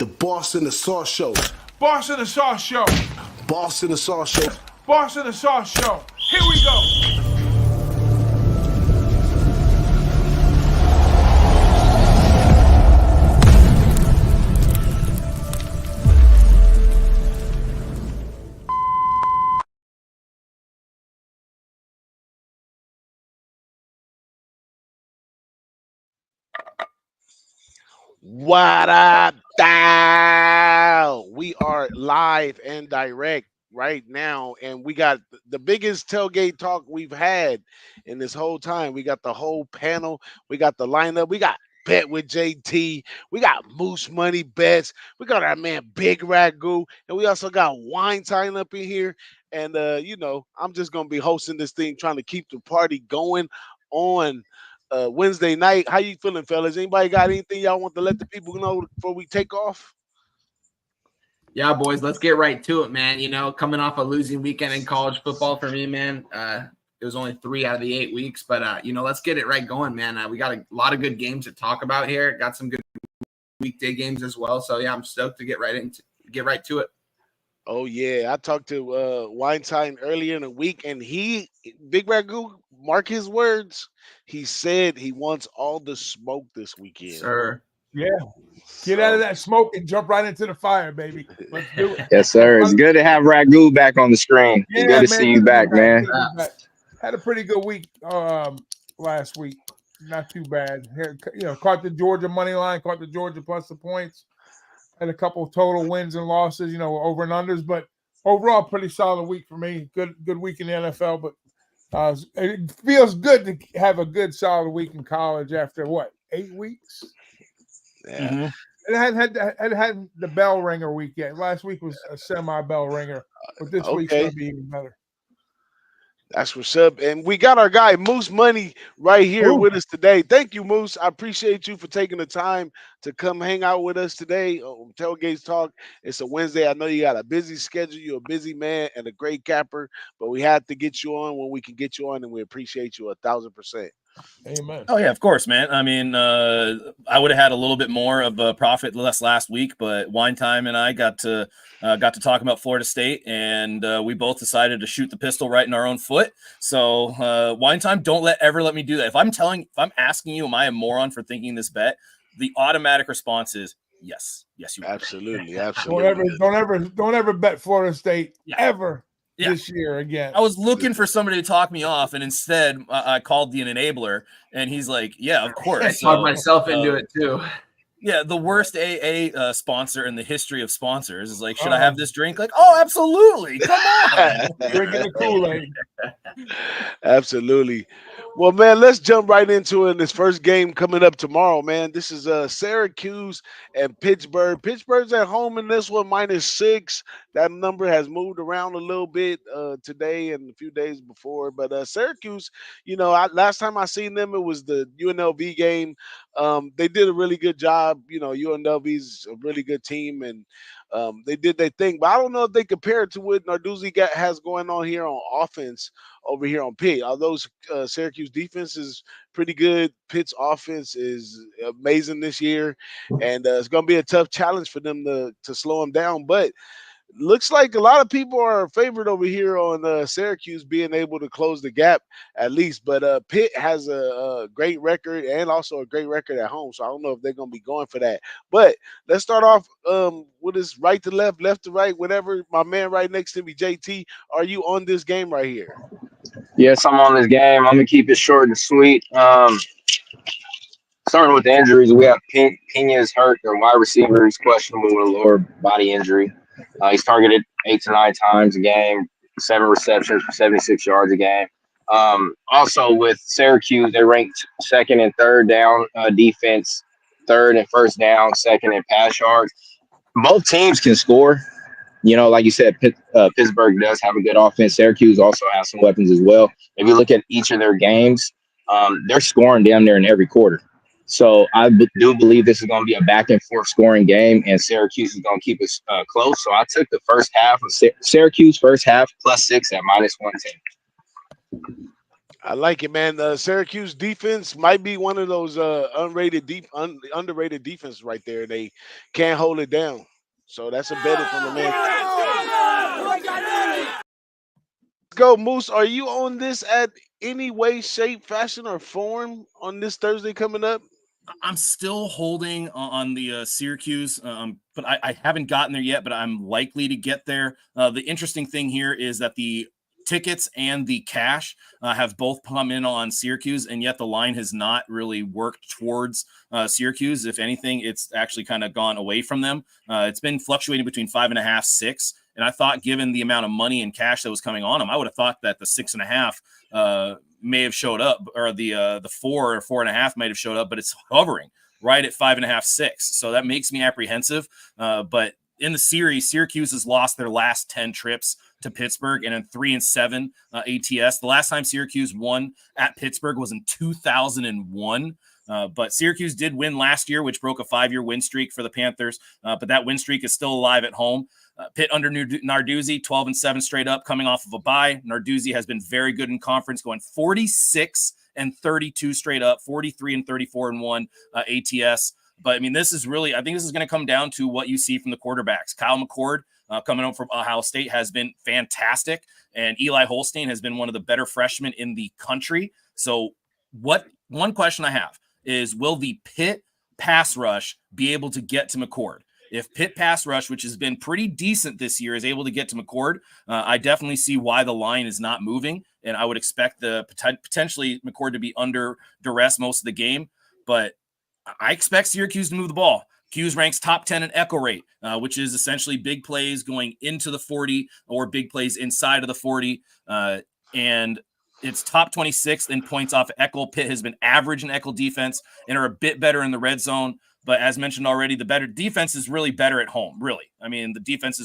The Boss in the Sauce Show. Boss in the Sauce Show. Boss in the Sauce Show. Boss in the Sauce Show. Here we go. What up, thou? We are live and direct right now, and we got the biggest tailgate talk we've had in this whole time. We got the whole panel, we got the lineup, we got Bet with JT, we got Moose Money Bets, we got our man Big Ragu, and we also got Wine Time up in here. And I'm just gonna be hosting this thing, trying to keep the party going on Wednesday night. How you feeling, fellas? Anybody got anything y'all want to let the people know before we take off? Yeah, boys, let's get right to it, man. Coming off a losing weekend in college football for me, man. It was only 3 out of the 8 weeks, but let's get it right going, man. We got a lot of good games to talk about here. Got some good weekday games as well. So yeah, I'm stoked to get right to it. Oh yeah, I talked to Weinstein earlier in the week, and Big Ragu, mark his words, he said he wants all the smoke this weekend. Sir. Yeah. Get out of that smoke and jump right into the fire, baby. Let's do it. Yes, sir. It's good to have Ragu back on the screen. It's good to see you back, man. Had a pretty good week last week. Not too bad. Caught the Georgia money line, caught the Georgia plus the points. Had a couple of total wins and losses, over and unders, but overall, pretty solid week for me. Good week in the NFL, but it feels good to have a good solid week in college after 8 weeks. Yeah, mm-hmm. It hadn't the bell ringer week yet. Last week was a semi bell ringer, but this week's gonna be even better. That's what's up. And we got our guy Moose Money right here with us today. Thank you, Moose. I appreciate you for taking the time to come hang out with us today on TailGate Talk. It's a Wednesday. I know you got a busy schedule. You're a busy man and a great capper, but we had to get you on when we can get you on, and we appreciate you 1,000%. Amen. Oh yeah, of course, man. I mean, I would have had a little bit more of a profit last week, but Wine Time and I got to talk about Florida State, and we both decided to shoot the pistol right in our own foot. So Wine Time, don't ever let me do that. If I'm asking you, am I a moron for thinking this bet? The automatic response is yes, you are. Absolutely. Don't ever bet Florida State ever. Yeah. This year again. I was looking for somebody to talk me off, and instead I called the enabler, and he's like, yeah, of course. I talked myself into it too. Yeah, the worst AA sponsor in the history of sponsors is like, should I have this drink? Like, oh, absolutely. Come on. Drinking the Kool-Aid. Absolutely. Well, man, let's jump right into it in this first game coming up tomorrow, man. This is Syracuse and Pittsburgh. Pittsburgh's at home in this one, -6. That number has moved around a little bit today and a few days before. But Syracuse, last time I seen them, it was the UNLV game. They did a really good job. UNLV's a really good team, and they did their thing. But I don't know if they compare it to what Narduzzi has going on here on offense over here on Pitt. Although Syracuse defense is pretty good, Pitt's offense is amazing this year, and it's going to be a tough challenge for them to slow them down. But looks like a lot of people are favored over here on Syracuse being able to close the gap at least. But Pitt has a great record and also a great record at home. So I don't know if they're going to be going for that. But let's start off with this right to left, left to right, whatever. My man right next to me, JT, are you on this game right here? Yes, I'm on this game. I'm going to keep it short and sweet. Starting with the injuries, we have Pena's hurt. Their wide receiver is questionable with a lower body injury. He's targeted 8 to 9 times a game, 7 receptions for 76 yards a game. Also with Syracuse, they ranked second and third down defense, third and first down, second in pass yards. Both teams can score. Like you said, Pittsburgh does have a good offense. Syracuse also has some weapons as well. If you look at each of their games, they're scoring down there in every quarter. So I do believe this is going to be a back and forth scoring game, and Syracuse is going to keep it close. So I took the first half of Syracuse first half +6 at -110. I like it, man. Syracuse defense might be one of those underrated defense right there. They can't hold it down. So that's a bet from the man. Let's go, Moose. Are you on this at any way, shape, fashion, or form on this Thursday coming up? I'm still holding on the Syracuse, but I haven't gotten there yet, but I'm likely to get there. The interesting thing here is that the tickets and the cash have both come in on Syracuse, and yet the line has not really worked towards Syracuse. If anything, it's actually kind of gone away from them. It's been fluctuating between 5.5, 6. And I thought, given the amount of money and cash that was coming on them, I would have thought that the 6.5 may have showed up, or the 4 or 4.5 might have showed up, but it's hovering right at 5.5, 6. So that makes me apprehensive. But in the series, Syracuse has lost their last 10 trips to Pittsburgh, and in 3-7 ATS. The last time Syracuse won at Pittsburgh was in 2001. But Syracuse did win last year, which broke a 5-year win streak for the Panthers. But that win streak is still alive at home. Pitt under Narduzzi, 12-7 straight up, coming off of a bye. Narduzzi has been very good in conference, going 46-32 straight up, 43-34-1 ATS. But I mean, this is really, I think this is going to come down to what you see from the quarterbacks. Kyle McCord, coming up from Ohio State, has been fantastic, and Eli Holstein has been one of the better freshmen in the country. So, one question I have is, will the Pitt pass rush be able to get to McCord? If Pitt pass rush, which has been pretty decent this year, is able to get to McCord, I definitely see why the line is not moving, and I would expect the potentially McCord to be under duress most of the game. But I expect Syracuse to move the ball. Hughes ranks top 10 in echo rate, which is essentially big plays going into the 40 or big plays inside of the 40, and it's top 26 in points off of Echo. Pitt has been average in Echo defense and are a bit better in the red zone. But as mentioned already, the better defense is really better at home, really. I mean, the defense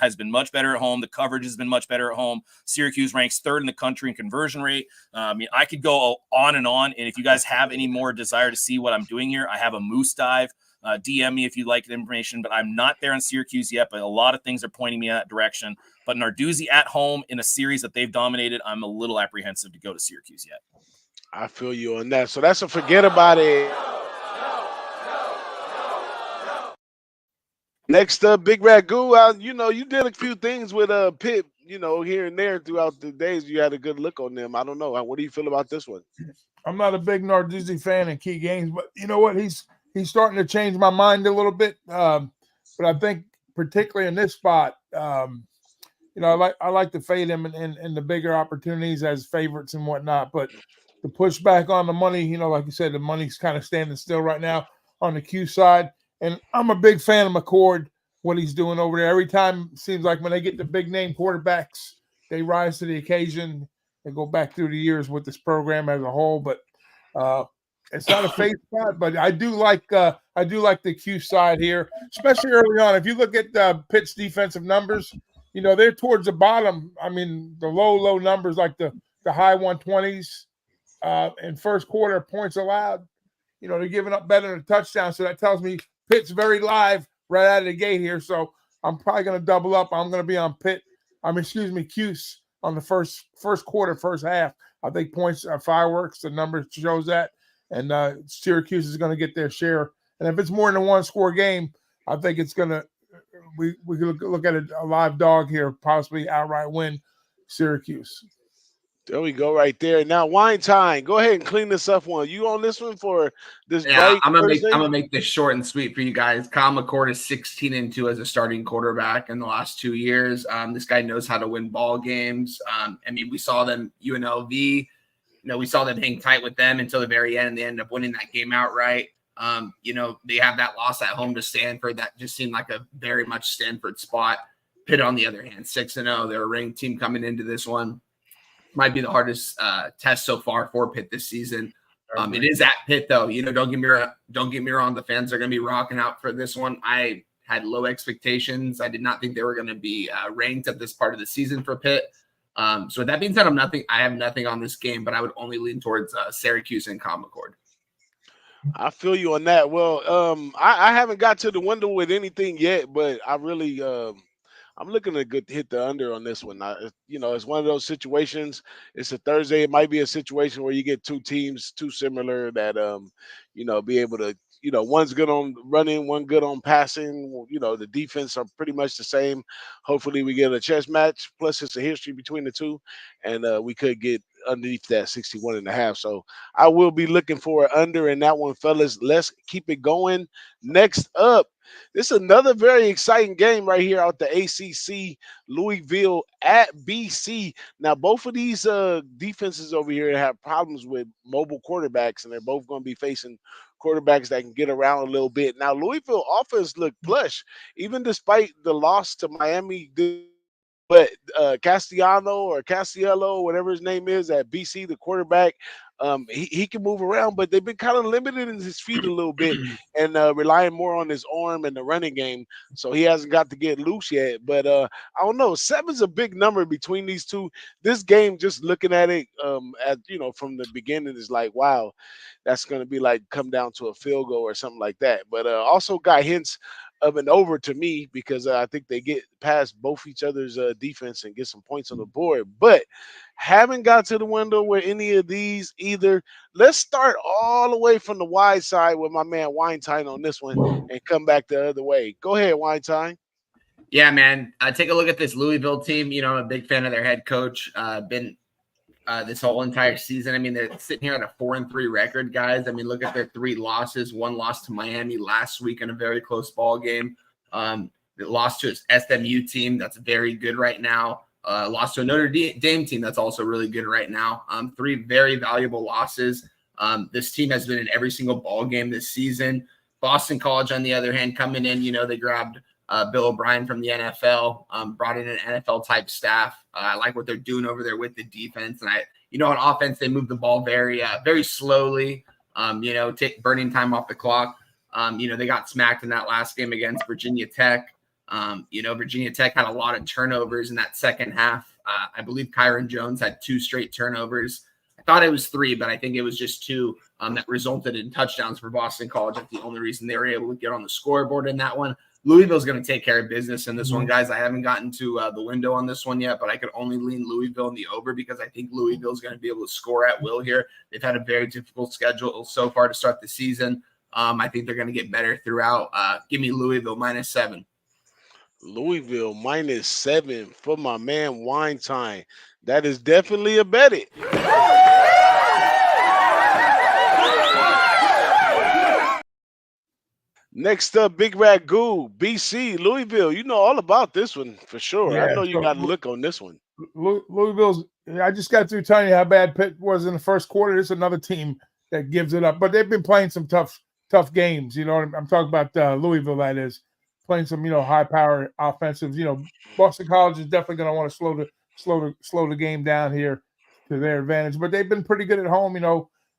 has been much better at home. The coverage has been much better at home. Syracuse ranks third in the country in conversion rate. I mean, I could go on. And if you guys have any more desire to see what I'm doing here, I have a Moose Dive. DM me if you'd like the information, but I'm not there on Syracuse yet, but a lot of things are pointing me in that direction. But Narduzzi at home in a series that they've dominated, I'm a little apprehensive to go to Syracuse yet. I feel you on that. So that's a forget about it. Next up, Big Ragu. You did a few things with Pitt, here and there throughout the days. You had a good look on them. I don't know. What do you feel about this one? I'm not a big Narduzzi fan in key games, but you know what? He's starting to change my mind a little bit. But I think particularly in this spot, I like to fade him in the bigger opportunities as favorites and whatnot. But the pushback on the money, like you said, the money's kind of standing still right now on the Q side. And I'm a big fan of McCord, what he's doing over there. Every time, it seems like when they get the big-name quarterbacks, they rise to the occasion. They go back through the years with this program as a whole. But it's not a fade spot, but I do like the Q side here, especially early on. If you look at Pitt's defensive numbers, they're towards the bottom. I mean, the low numbers, like the high 120s in first quarter points allowed. They're giving up better than a touchdown, so that tells me Pitt's very live right out of the gate here. So I'm probably going to double up. I'm going to be on Cuse on the first quarter, first half. I think points are fireworks. The number shows that. And Syracuse is going to get their share. And if it's more than a one-score game, I think it's going to – we can look at a live dog here, possibly outright win Syracuse. There we go right there. Now, wine time. Go ahead and clean this up one. You on this one for this break? I'm gonna make this short and sweet for you guys. Kyle McCord is 16-2 as a starting quarterback in the last 2 years. This guy knows how to win ball games. We saw them UNLV. We saw them hang tight with them until the very end, and they ended up winning that game outright. They have that loss at home to Stanford. That just seemed like a very much Stanford spot. Pitt, on the other hand, 6-0. They're a ranked team coming into this one. Might be the hardest test so far for Pitt this season. It is at Pitt, though. Don't get me wrong. The fans are going to be rocking out for this one. I had low expectations. I did not think they were going to be ranked at this part of the season for Pitt. So with that being said, I have nothing on this game, but I would only lean towards Syracuse and Kyle McCord. I feel you on that. Well, I haven't got to the window with anything yet, but I really I'm looking to hit the under on this one. It's one of those situations. It's a Thursday. It might be a situation where you get two teams too similar that be able to, one's good on running, one good on passing. The defense are pretty much the same. Hopefully we get a chess match. Plus it's a history between the two, and we could get underneath that 61.5. So I will be looking for an under in that one, fellas. Let's keep it going. Next up, this is another very exciting game right here out the ACC. Louisville at BC. Now, both of these defenses over here have problems with mobile quarterbacks, and they're both going to be facing quarterbacks that can get around a little bit. Now, Louisville offense looked plush, even despite the loss to Miami. But Castiello, whatever his name is, at BC, the quarterback, he can move around, but they've been kind of limited in his feet a little bit and relying more on his arm and the running game. So he hasn't got to get loose yet. But I don't know. 7's a big number between these two. This game, just looking at it, from the beginning, is like, wow, that's going to be like come down to a field goal or something like that. But also got hints of an over to me because I think they get past both each other's defense and get some points on the board. But haven't got to the window where any of these either. Let's start all the way from the wide side with my man Weinstein on this one and come back the other way. Go ahead, Weinstein. Yeah, man. Take a look at this Louisville team. I'm a big fan of their head coach. Been this whole entire season. I mean, they're sitting here at a 4-3 record, guys. I mean, look at their 3 losses. One loss to Miami last week in a very close ball game. They lost to its SMU team that's very good right now. Lost to a Notre Dame team that's also really good right now. 3 very valuable losses. This team has been in every single ball game this season. Boston College, on the other hand, coming in, they grabbed Bill O'Brien from the NFL, brought in an NFL-type staff. I like what they're doing over there with the defense. And on offense, they move the ball very, very slowly, take burning time off the clock. They got smacked in that last game against Virginia Tech. Virginia Tech had a lot of turnovers in that second half. I believe Kyron Jones had 2 straight turnovers. I thought it was 3, but I think it was just 2 that resulted in touchdowns for Boston College. That's the only reason they were able to get on the scoreboard in that one. Louisville's going to take care of business in this one, guys. I haven't gotten to the window on this one yet, but I could only lean Louisville in the over because I think Louisville's going to be able to score at will here. They've had a very difficult schedule so far to start the season. I think they're going to get better throughout. Give me Louisville -7. Louisville -7 for my man Weinstein. That is definitely a bet it. Next up, Big Ragu, BC, Louisville. You know all about this one for sure. Yeah, I know you got to look on this one. Louisville's. I just got through telling you how bad Pitt was in the first quarter. There's another team that gives it up, but they've been playing some tough games. I'm talking about Louisville. That is playing some high power offensives. Boston College is definitely going to want to slow the game down here to their advantage. But they've been pretty good at home.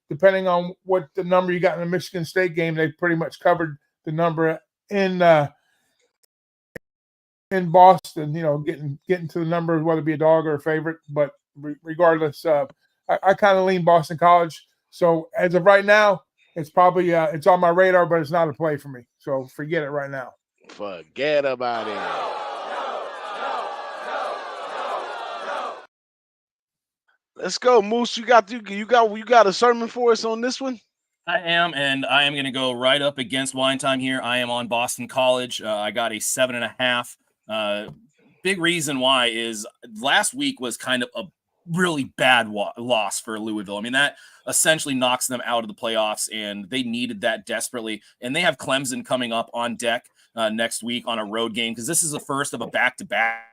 Depending on what the number you got in the Michigan State game, they pretty much covered the number in Boston, getting to the number, whether it be a dog or a favorite. But regardless, I kind of lean Boston College. So as of right now, it's probably it's on my radar, but it's not a play for me. So forget it right now. Forget about it. Let's go, Moose. You got a sermon for us on this one? I am, and I am going to go right up against Wine Time here. I am on Boston College. I got a 7.5. Big reason why is last week was kind of a really bad loss for Louisville. I mean, that essentially knocks them out of the playoffs, and they needed that desperately. And they have Clemson coming up on deck next week on a road game because this is the first of a back-to-back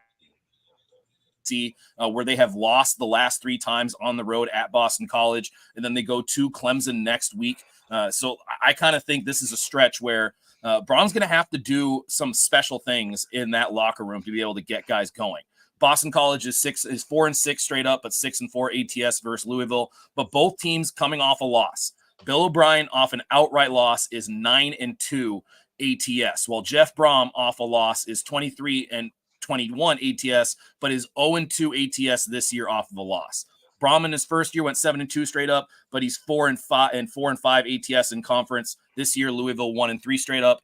where they have lost the last 3 times on the road at Boston College, and then they go to Clemson next week. So I kind of think this is a stretch where Braun's going to have to do some special things in that locker room to be able to get guys going. Boston College is 4-6 straight up, but 6-4 ATS versus Louisville. But both teams coming off a loss. Bill O'Brien off an outright loss is 9-2 ATS, while Jeff Brom off a loss is 23-21 ATS, but is 0-2 ATS this year off of a loss. Brom in his first year went 7-2 straight up, but he's 4-5 ATS in conference. This year, Louisville 1-3 straight up.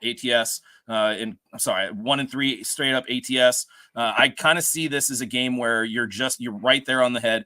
ATS. I'm sorry, 1-3 straight up ATS. I kind of see this as a game where you're right there on the head.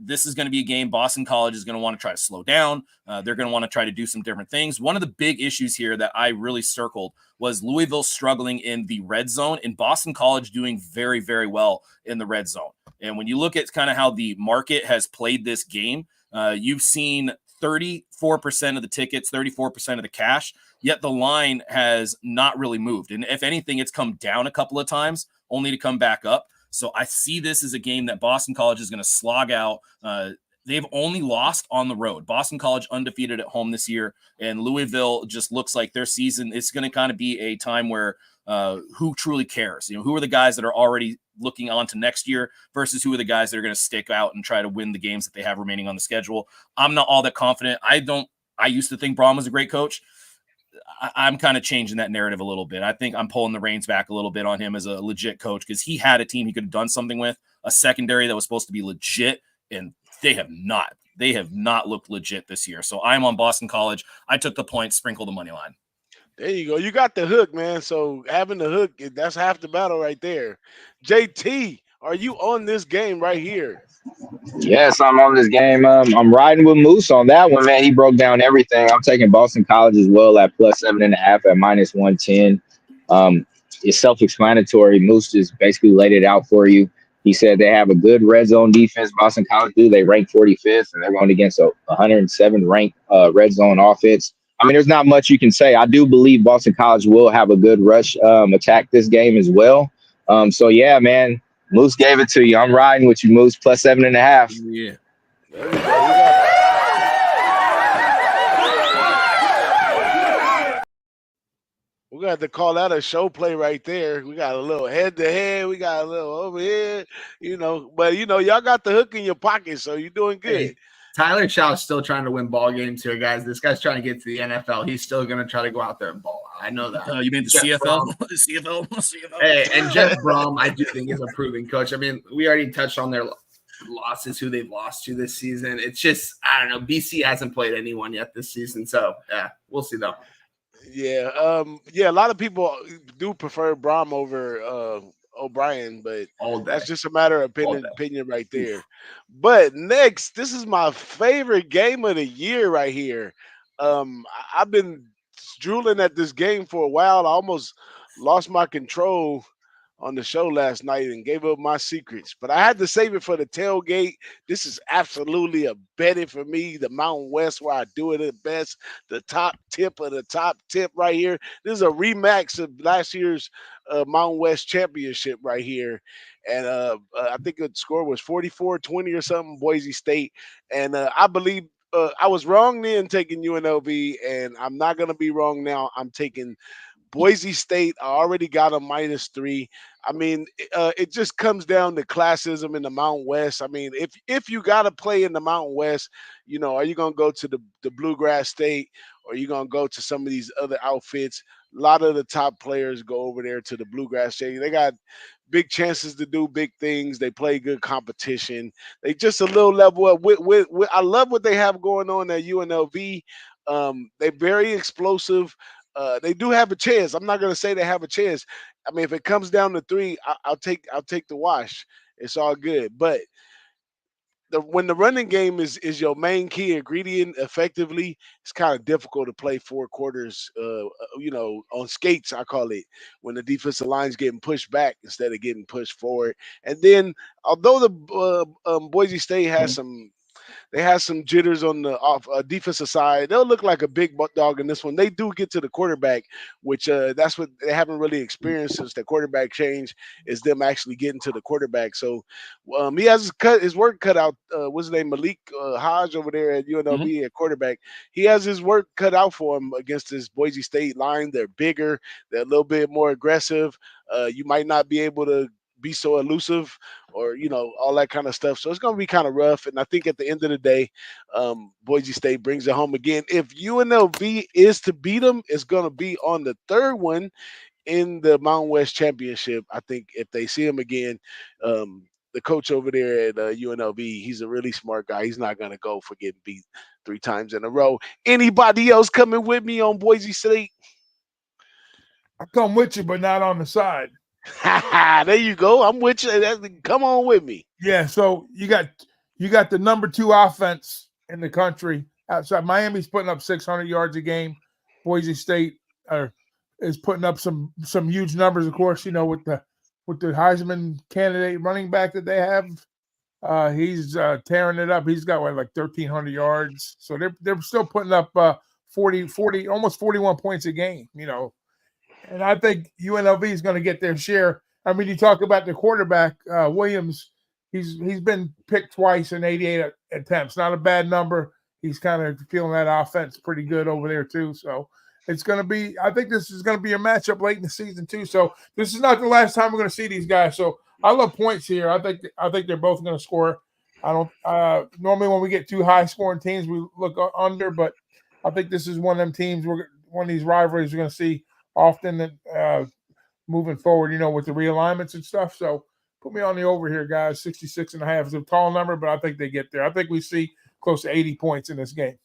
This is going to be a game Boston College is going to want to try to slow down. They're going to want to try to do some different things. One of the big issues here that I really circled was Louisville struggling in the red zone and Boston College doing very, very well in the red zone. And when you look at kind of how the market has played this game, you've seen 34% of the tickets, 34% of the cash, yet the line has not really moved. And if anything, it's come down a couple of times, only to come back up. So I see this as a game that Boston College is going to slog out. They've only lost on the road. Boston College undefeated at home this year, and Louisville just looks like their season. It's going to kind of be a time where who truly cares? Who are the guys that are already looking on to next year versus who are the guys that are going to stick out and try to win the games that they have remaining on the schedule? I'm not all that confident. I used to think Braun was a great coach. I'm kind of changing that narrative a little bit. I think I'm pulling the reins back a little bit on him as a legit coach because he had a team he could have done something with, a secondary that was supposed to be legit, and they have not. They have not looked legit this year. So I'm on Boston College. I took the points, sprinkle the money line. There you go. You got the hook, man. So having the hook, that's half the battle right there. JT, are you on this game right here? Yes, I'm on this game. I'm riding with Moose on that one, man. He broke down everything. I'm taking Boston College as well at +7.5 at -110. It's self-explanatory. Moose just basically laid it out for you. He said they have a good red zone defense. Boston College do. They rank 45th, and they're going against a 107 ranked red zone offense. I mean, there's not much you can say. I do believe Boston College will have a good rush attack this game as well. So, yeah, man, Moose gave it to you. I'm riding with you, Moose, +7.5. Yeah. There we go. We got to call that a show play right there. We got a little head-to-head. We got a little over here, But, y'all got the hook in your pocket, so you're doing good. Hey, Tyler Chow's still trying to win ball games here, guys. This guy's trying to get to the NFL. He's still going to try to go out there and ball out. I know that. You mean the CFL? CFL? Hey, and Jeff Brom, I do think is a proven coach. I mean, we already touched on their losses, who they've lost to this season. It's just, I don't know. BC hasn't played anyone yet this season. So, yeah, we'll see, though. Yeah. A lot of people do prefer Brom over O'Brien, but that's just a matter of opinion right there. But next, this is my favorite game of the year right here. I've been drooling at this game for a while. I almost lost my control on the show last night and gave up my secrets, but I had to save it for the tailgate. This is absolutely a betting for me. The Mountain West, where I do it at best, the top tip of the top tip right here. This is a rematch of last year's Mountain West championship right here. And I think the score was 44-20 or something, Boise State. And I believe I was wrong then taking UNLV, and I'm not going to be wrong now. I'm taking Boise State. I already got a -3. I mean, it just comes down to classism in the Mountain West. I mean, if you got to play in the Mountain West, are you going to go to the Bluegrass State, or are you going to go to some of these other outfits? A lot of the top players go over there to the Bluegrass State. They got big chances to do big things. They play good competition. They just a little level up. With I love what they have going on at UNLV. They're very explosive. They do have a chance. I'm not going to say they have a chance. I mean, if it comes down to 3, I'll take the wash. It's all good. But when the running game is your main key ingredient effectively, it's kind of difficult to play 4 quarters, on skates, I call it, when the defensive line's getting pushed back instead of getting pushed forward. And then, although the Boise State has some jitters on the defensive side, they'll look like a big dog in this one. They do get to the quarterback, which that's what they haven't really experienced since the quarterback change, is them actually getting to the quarterback. So he has his work cut out. What's his name? Malik Hodge over there at UNLV at quarterback. He has his work cut out for him against this Boise State line. They're bigger. They're a little bit more aggressive. You might not be able to be so elusive, or all that kind of stuff. So it's going to be kind of rough. And I think at the end of the day, Boise State brings it home again. If UNLV is to beat them, it's going to be on the 3rd one in the Mountain West Championship. I think if they see him again, the coach over there at UNLV, he's a really smart guy. He's not going to go for getting beat 3 times in a row. Anybody else coming with me on Boise State? I come with you, but not on the side. There you go. I'm with you. Come on with me. Yeah, so you got the number 2 offense in the country outside. Miami's putting up 600 yards a game. Boise State is putting up some huge numbers, of course. With the Heisman candidate running back that they have, he's tearing it up. He's got like 1,300 yards. So they're still putting up 40, almost 41 points a game. And I think UNLV is going to get their share. I mean, you talk about the quarterback, Williams. He's been picked twice in 88 attempts. Not a bad number. He's kind of feeling that offense pretty good over there too. So it's going to be. I think this is going to be a matchup late in the season too. So this is not the last time we're going to see these guys. So I love points here. I think they're both going to score. I don't normally when we get 2 high scoring teams we look under, but I think this is one of them teams. One of these rivalries we're going to see often moving forward, with the realignments and stuff. So put me on the over here, guys. 66.5 is a tall number, but I think they get there. I think we see close to 80 points in this game.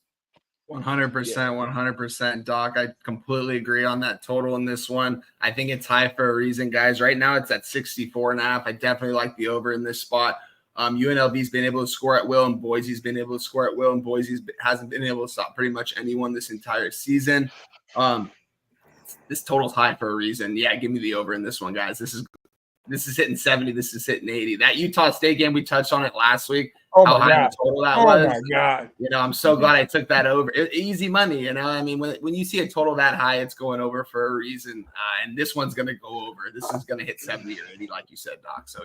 100%, 100%, Doc. I completely agree on that total in this one. I think it's high for a reason, guys. Right now it's at 64.5. I definitely like the over in this spot. UNLV's been able to score at will, and Boise's been able to score at will, and Boise hasn't been able to stop pretty much anyone this entire season. This total's high for a reason. Yeah, give me the over in this one, guys. This is hitting 70. This is hitting 80. That Utah State game, we touched on it last week. Oh how my high God. the total that Oh was. my God. I'm so glad I took that over. Easy money, I mean, when you see a total that high, it's going over for a reason. And this one's going to go over. This is going to hit 70 or 80, like you said, Doc. So,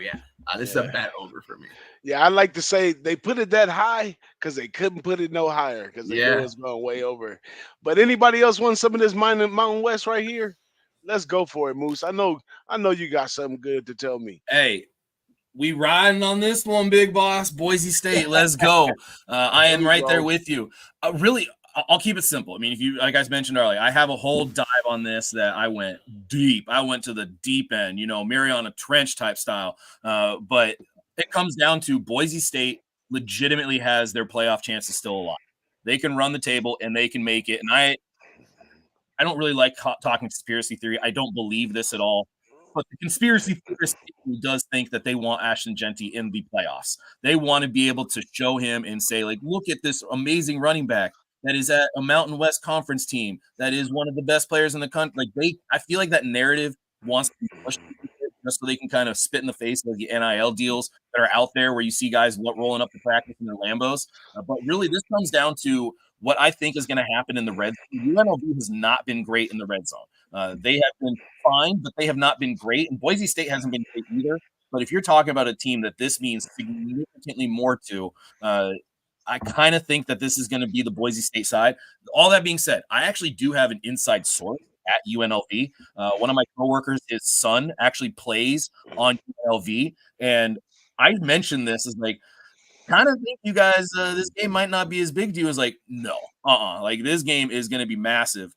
this is a bet over for me. Yeah, I like to say they put it that high because they couldn't put it no higher because they knew it was going way over. But anybody else want some of this Mountain West right here? Let's go for it, Moose. I know you got something good to tell me. Hey, we riding on this one, big boss. Boise State, let's go. I am right there with you. Really, I'll keep it simple. I mean, if you, like I mentioned earlier, I have a whole dive on this that I went deep. I went to the deep end, Mariana Trench type style. But it comes down to Boise State legitimately has their playoff chances still alive. They can run the table and they can make it. And I don't really like talking conspiracy theory. I don't believe this at all. But the conspiracy theorist does think that they want Ashton Genty in the playoffs. They want to be able to show him and say, like, look at this amazing running back that is at a Mountain West Conference team that is one of the best players in the country. Like I feel like that narrative wants to be pushed just so they can kind of spit in the face of the NIL deals that are out there where you see guys rolling up to practice in their Lambos. But really, this comes down to what I think is going to happen in the red zone. UNLV has not been great in the red zone. They have been fine, but they have not been great. And Boise State hasn't been great either. But if you're talking about a team that this means significantly more to, I kind of think that this is going to be the Boise State side. All that being said, I actually do have an inside source at UNLV. One of my coworkers, his son actually plays on UNLV. And I mentioned this as like, kind of think you guys, this game might not be as big to you as like, no, like this game is going to be massive.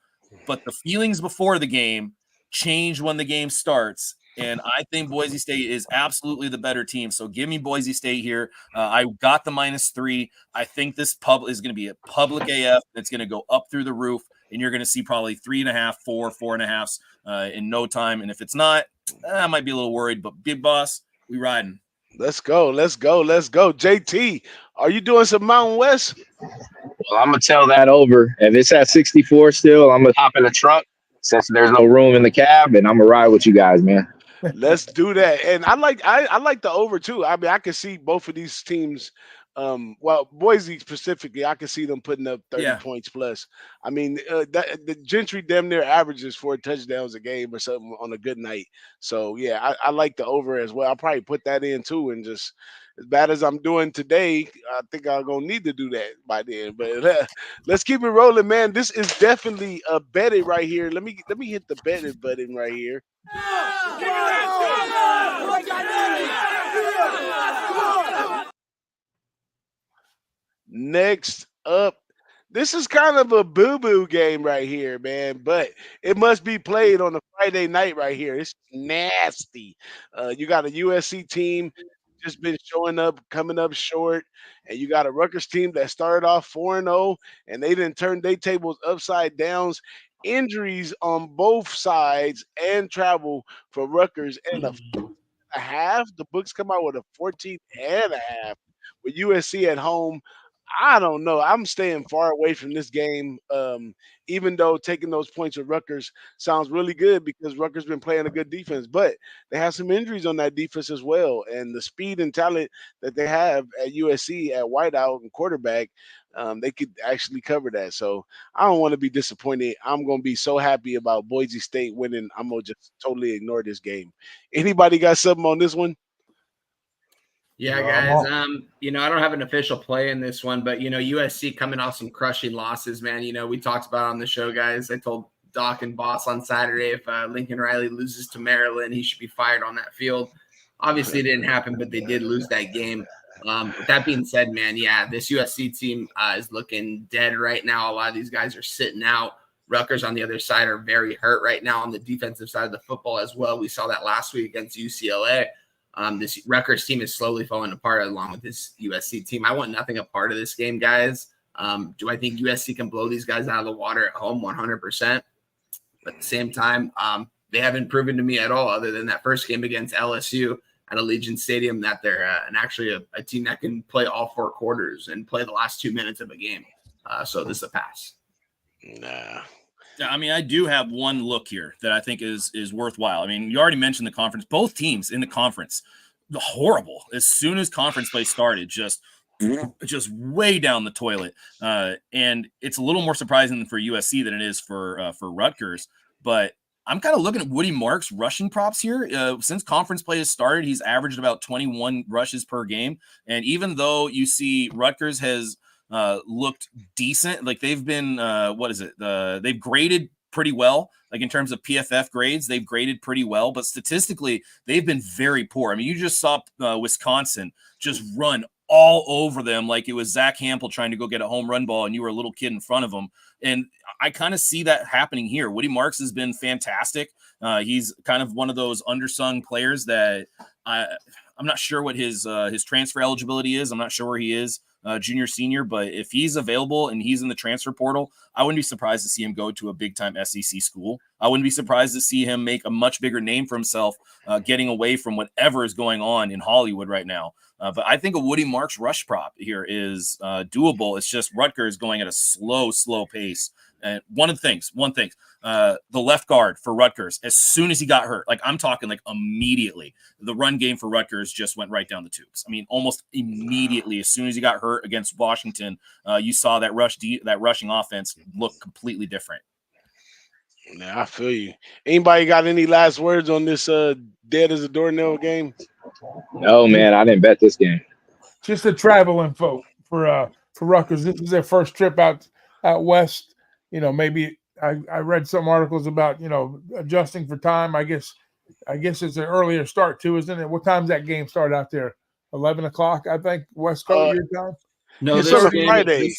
But the feelings before the game change when the game starts. And I think Boise State is absolutely the better team. So give me Boise State here. I got the -3. I think this is going to be a public AF. It's going to go up through the roof. And you're going to see probably 3.5, 4.5 in no time. And if it's not, I might be a little worried. But big boss, we riding. Let's go. JT, are you doing some Mountain West? Well, I'm gonna tell that over. If it's at 64 still, I'm gonna hop in the truck since there's no room in the cab, and I'm gonna ride with you guys, man. Let's do that. And I like the over too. I mean, I can see both of these teams. Well, Boise specifically, I can see them putting up 30 points plus. I mean, the Gentry damn near averages 4 touchdowns a game or something on a good night. So yeah, I like the over as well. I'll probably put that in too, and just as bad as I'm doing today, I think I'm gonna need to do that by then. But let's keep it rolling, man. This is definitely a betted right here. Let me hit the betted button right here. Next up, this is kind of a boo-boo game right here, man, but it must be played on a Friday night right here. It's nasty. You got a USC team just been coming up short, and you got a Rutgers team that started off 4-0, and they didn't turn their tables upside down. injuries on both sides and travel for Rutgers and a half. The books come out with a 14 and a half with USC at home. I don't know. I'm staying far away from this game, even though taking those points with Rutgers sounds really good because Rutgers been playing a good defense, but they have some injuries on that defense as well. And the speed and talent that they have at USC at wideout and quarterback, they could actually cover that. So I don't want to be disappointed. I'm going to be so happy about Boise State winning. I'm going to just totally ignore this game. Anybody got something on this one? Yeah, guys. I don't have an official play in this one, but USC coming off some crushing losses, man. We talked about it on the show, guys. I told Doc and Boss on Saturday if Lincoln Riley loses to Maryland, he should be fired on that field. Obviously, it didn't happen, but they did lose that game. With that being said, man, yeah, this USC team is looking dead right now. A lot of these guys are sitting out. Rutgers on the other side are very hurt right now on the defensive side of the football as well. We saw that last week against UCLA. This Rutgers team is slowly falling apart along with this USC team. I want nothing a part of this game, guys. Do I think USC can blow these guys out of the water at home? 100%. But at the same time, they haven't proven to me at all, other than that first game against LSU at Allegiant Stadium, that they're actually a team that can play all four quarters and play the last 2 minutes of a game. So this is a pass. Nah. Yeah, I mean, I do have one look here that I think is worthwhile. I mean, you already mentioned the conference. Both teams in the conference, horrible. As soon as conference play started, just way down the toilet. And it's a little more surprising for USC than it is for Rutgers. But I'm kind of looking at Woody Marks' rushing props here. Since conference play has started, he's averaged about 21 rushes per game. And even though you see Rutgers has looked decent, like they've been they've graded pretty well, like in terms of PFF grades, they've graded pretty well, but statistically they've been very poor. I mean, you just saw Wisconsin just run all over them like it was Zach Hampel trying to go get a home run ball and you were a little kid in front of him. And I kind of see that happening here. Woody Marks has been fantastic. He's kind of one of those undersung players that I'm not sure what his transfer eligibility is. I'm not sure where he is, junior, senior, but if he's available and he's in the transfer portal, I wouldn't be surprised to see him go to a big-time SEC school. I wouldn't be surprised to see him make a much bigger name for himself, getting away from whatever is going on in Hollywood right now. But I think a Woody Marks rush prop here is doable. It's just Rutgers going at a slow pace. And one thing, the left guard for Rutgers, as soon as he got hurt, like I'm talking like immediately, the run game for Rutgers just went right down the tubes. I mean, almost immediately, as soon as he got hurt against Washington, you saw that rushing offense look completely different. Yeah, I feel you. Anybody got any last words on this dead as a doornail game? No, man, I didn't bet this game. Just a travel info for Rutgers. This is their first trip out west. Maybe I read some articles about adjusting for time. I guess it's an earlier start too, isn't it? What time's that game start out there? 11 o'clock, I think, West Coast your time. No, this is a Friday.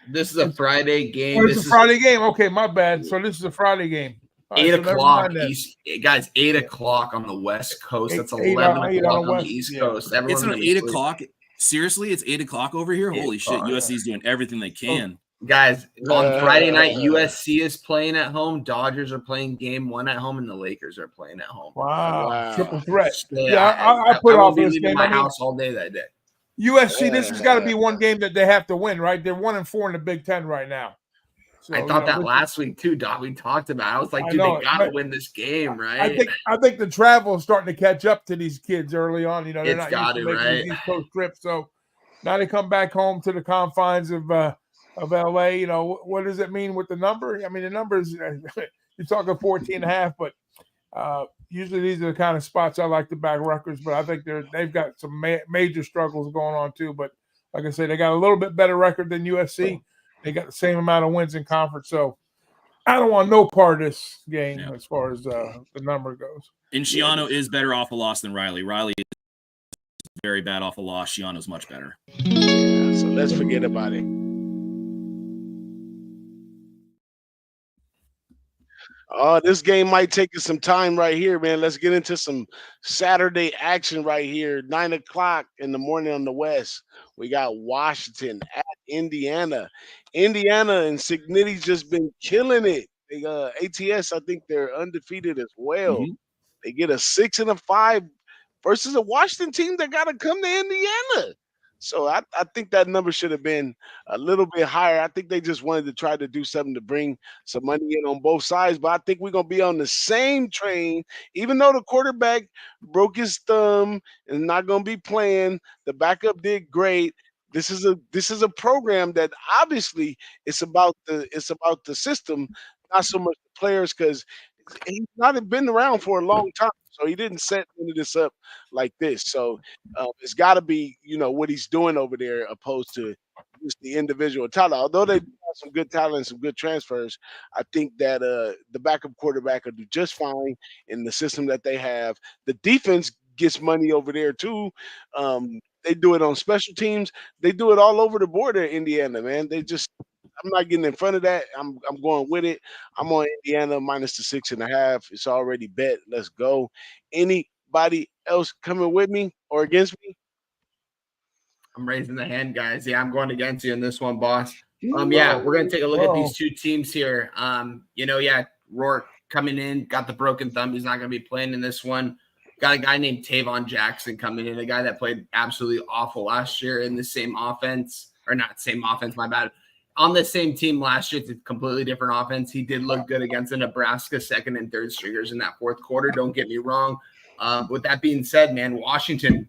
This is a Friday game. Oh, it's a Friday game. Okay, my bad. So this is a Friday game. 8 o'clock East, guys. 8 o'clock on the West Coast. That's 11 o'clock on the East Coast. It's an 8 o'clock. Seriously, it's 8 o'clock over here. Holy shit! USC's doing everything they can. Guys, on Friday night, USC is playing at home. Dodgers are playing game 1 at home, and the Lakers are playing at home. Wow. Triple threat. I put off will be this leaving game. my house all day that day. USC, this has got to be one game that they have to win, right? They're 1-4 in the Big Ten right now. So, I thought that last week too, Doc. We talked about it. I was like, dude, they got to win this game, right? I think the travel is starting to catch up to these kids early on. They're it's not got used to making right? these East Coast trips. So now they come back home to the confines of LA. What does it mean with the number? I mean, the numbers, you're talking 14.5, but usually these are the kind of spots I like to back Rutgers, but I think they've got some major struggles going on too. But like I said, they got a little bit better record than USC. They got the same amount of wins in conference. So I don't want no part of this game as far as the number goes. And Schiano is better off a loss than Riley. Riley is very bad off a loss. Schiano's much better. Yeah, so let's forget about it. This game might take us some time right here, man. Let's get into some Saturday action right here. 9 o'clock in the morning on the West. We got Washington at Indiana. Indiana and Signitti's just been killing it They ATS, I think they're undefeated as well. Mhm. They get a 6 and a 5 versus a Washington team that got to come to Indiana. So I think that number should have been a little bit higher. I think they just wanted to try to do something to bring some money in on both sides. But I think we're gonna be on the same train, even though the quarterback broke his thumb and not gonna be playing. The backup did great. This is a program that obviously it's about the system, not so much the players, because he's not been around for a long time, so he didn't set any of this up like this. So it's got to be, what he's doing over there, opposed to just the individual talent. Although they have some good talent and some good transfers, I think that the backup quarterback will do just fine in the system that they have. The defense gets money over there too. They do it on special teams. They do it all over the board at Indiana, man. I'm not getting in front of that. I'm going with it. I'm on Indiana minus the 6.5. It's already bet. Let's go. Anybody else coming with me or against me? I'm raising the hand, guys. Yeah, I'm going against you in this one, boss. Yeah, we're gonna take a look at these two teams here. Rourke coming in, got the broken thumb. He's not gonna be playing in this one. Got a guy named Tavon Jackson coming in, a guy that played absolutely awful last year in the same offense, or not same offense, my bad. On the same team last year, it's a completely different offense. He did look good against the Nebraska second and third stringers in that fourth quarter. Don't get me wrong. With that being said, man, Washington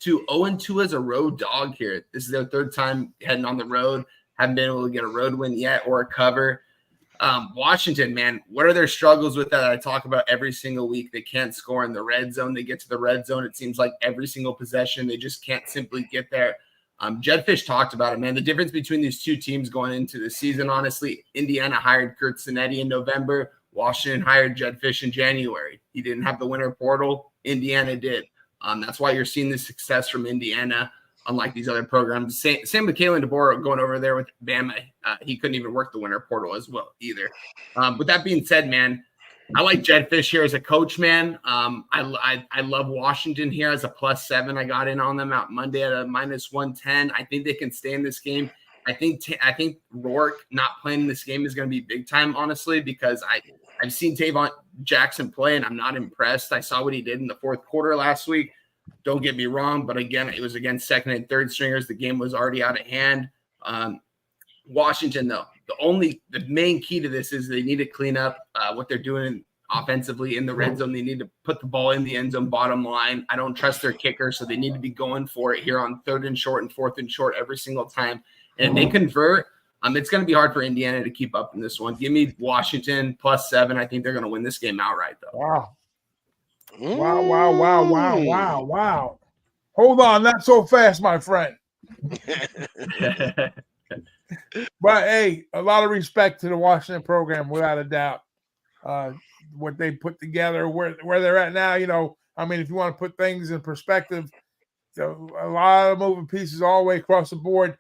0-2 as a road dog here. This is their third time heading on the road. Haven't been able to get a road win yet or a cover. Washington, man, what are their struggles with that I talk about every single week? They can't score in the red zone. They get to the red zone, it seems like every single possession. They just can't simply get there. Jedfish talked about it, man. The difference between these two teams going into the season, honestly, Indiana hired Kurt Sinetti in November. Washington hired Jedfish in January. He didn't have the winter portal. Indiana did. That's why you're seeing the success from Indiana, unlike these other programs. Same with Kalen DeBoer going over there with Bama. He couldn't even work the winter portal as well either. With that being said, man, I like Jedfish here as a coach, man. I love Washington here as a +7. I got in on them out Monday at a -110. I think they can stay in this game. I think Rourke not playing in this game is going to be big time, honestly, because I've seen Tavon Jackson play, and I'm not impressed. I saw what he did in the fourth quarter last week. Don't get me wrong, but again, it was against second and third stringers. The game was already out of hand. Washington, though, the main key to this is they need to clean up what they're doing offensively in the red zone. They need to put the ball in the end zone, bottom line. I don't trust their kicker, so they need to be going for it here on 3rd and short and 4th and short every single time. And if they convert, it's going to be hard for Indiana to keep up in this one. Give me Washington +7. I think they're going to win this game outright, though. Wow. Wow. Hold on, not so fast, my friend. But, hey, a lot of respect to the Washington program, without a doubt. What they put together, where they're at now, if you want to put things in perspective, a lot of moving pieces all the way across the board.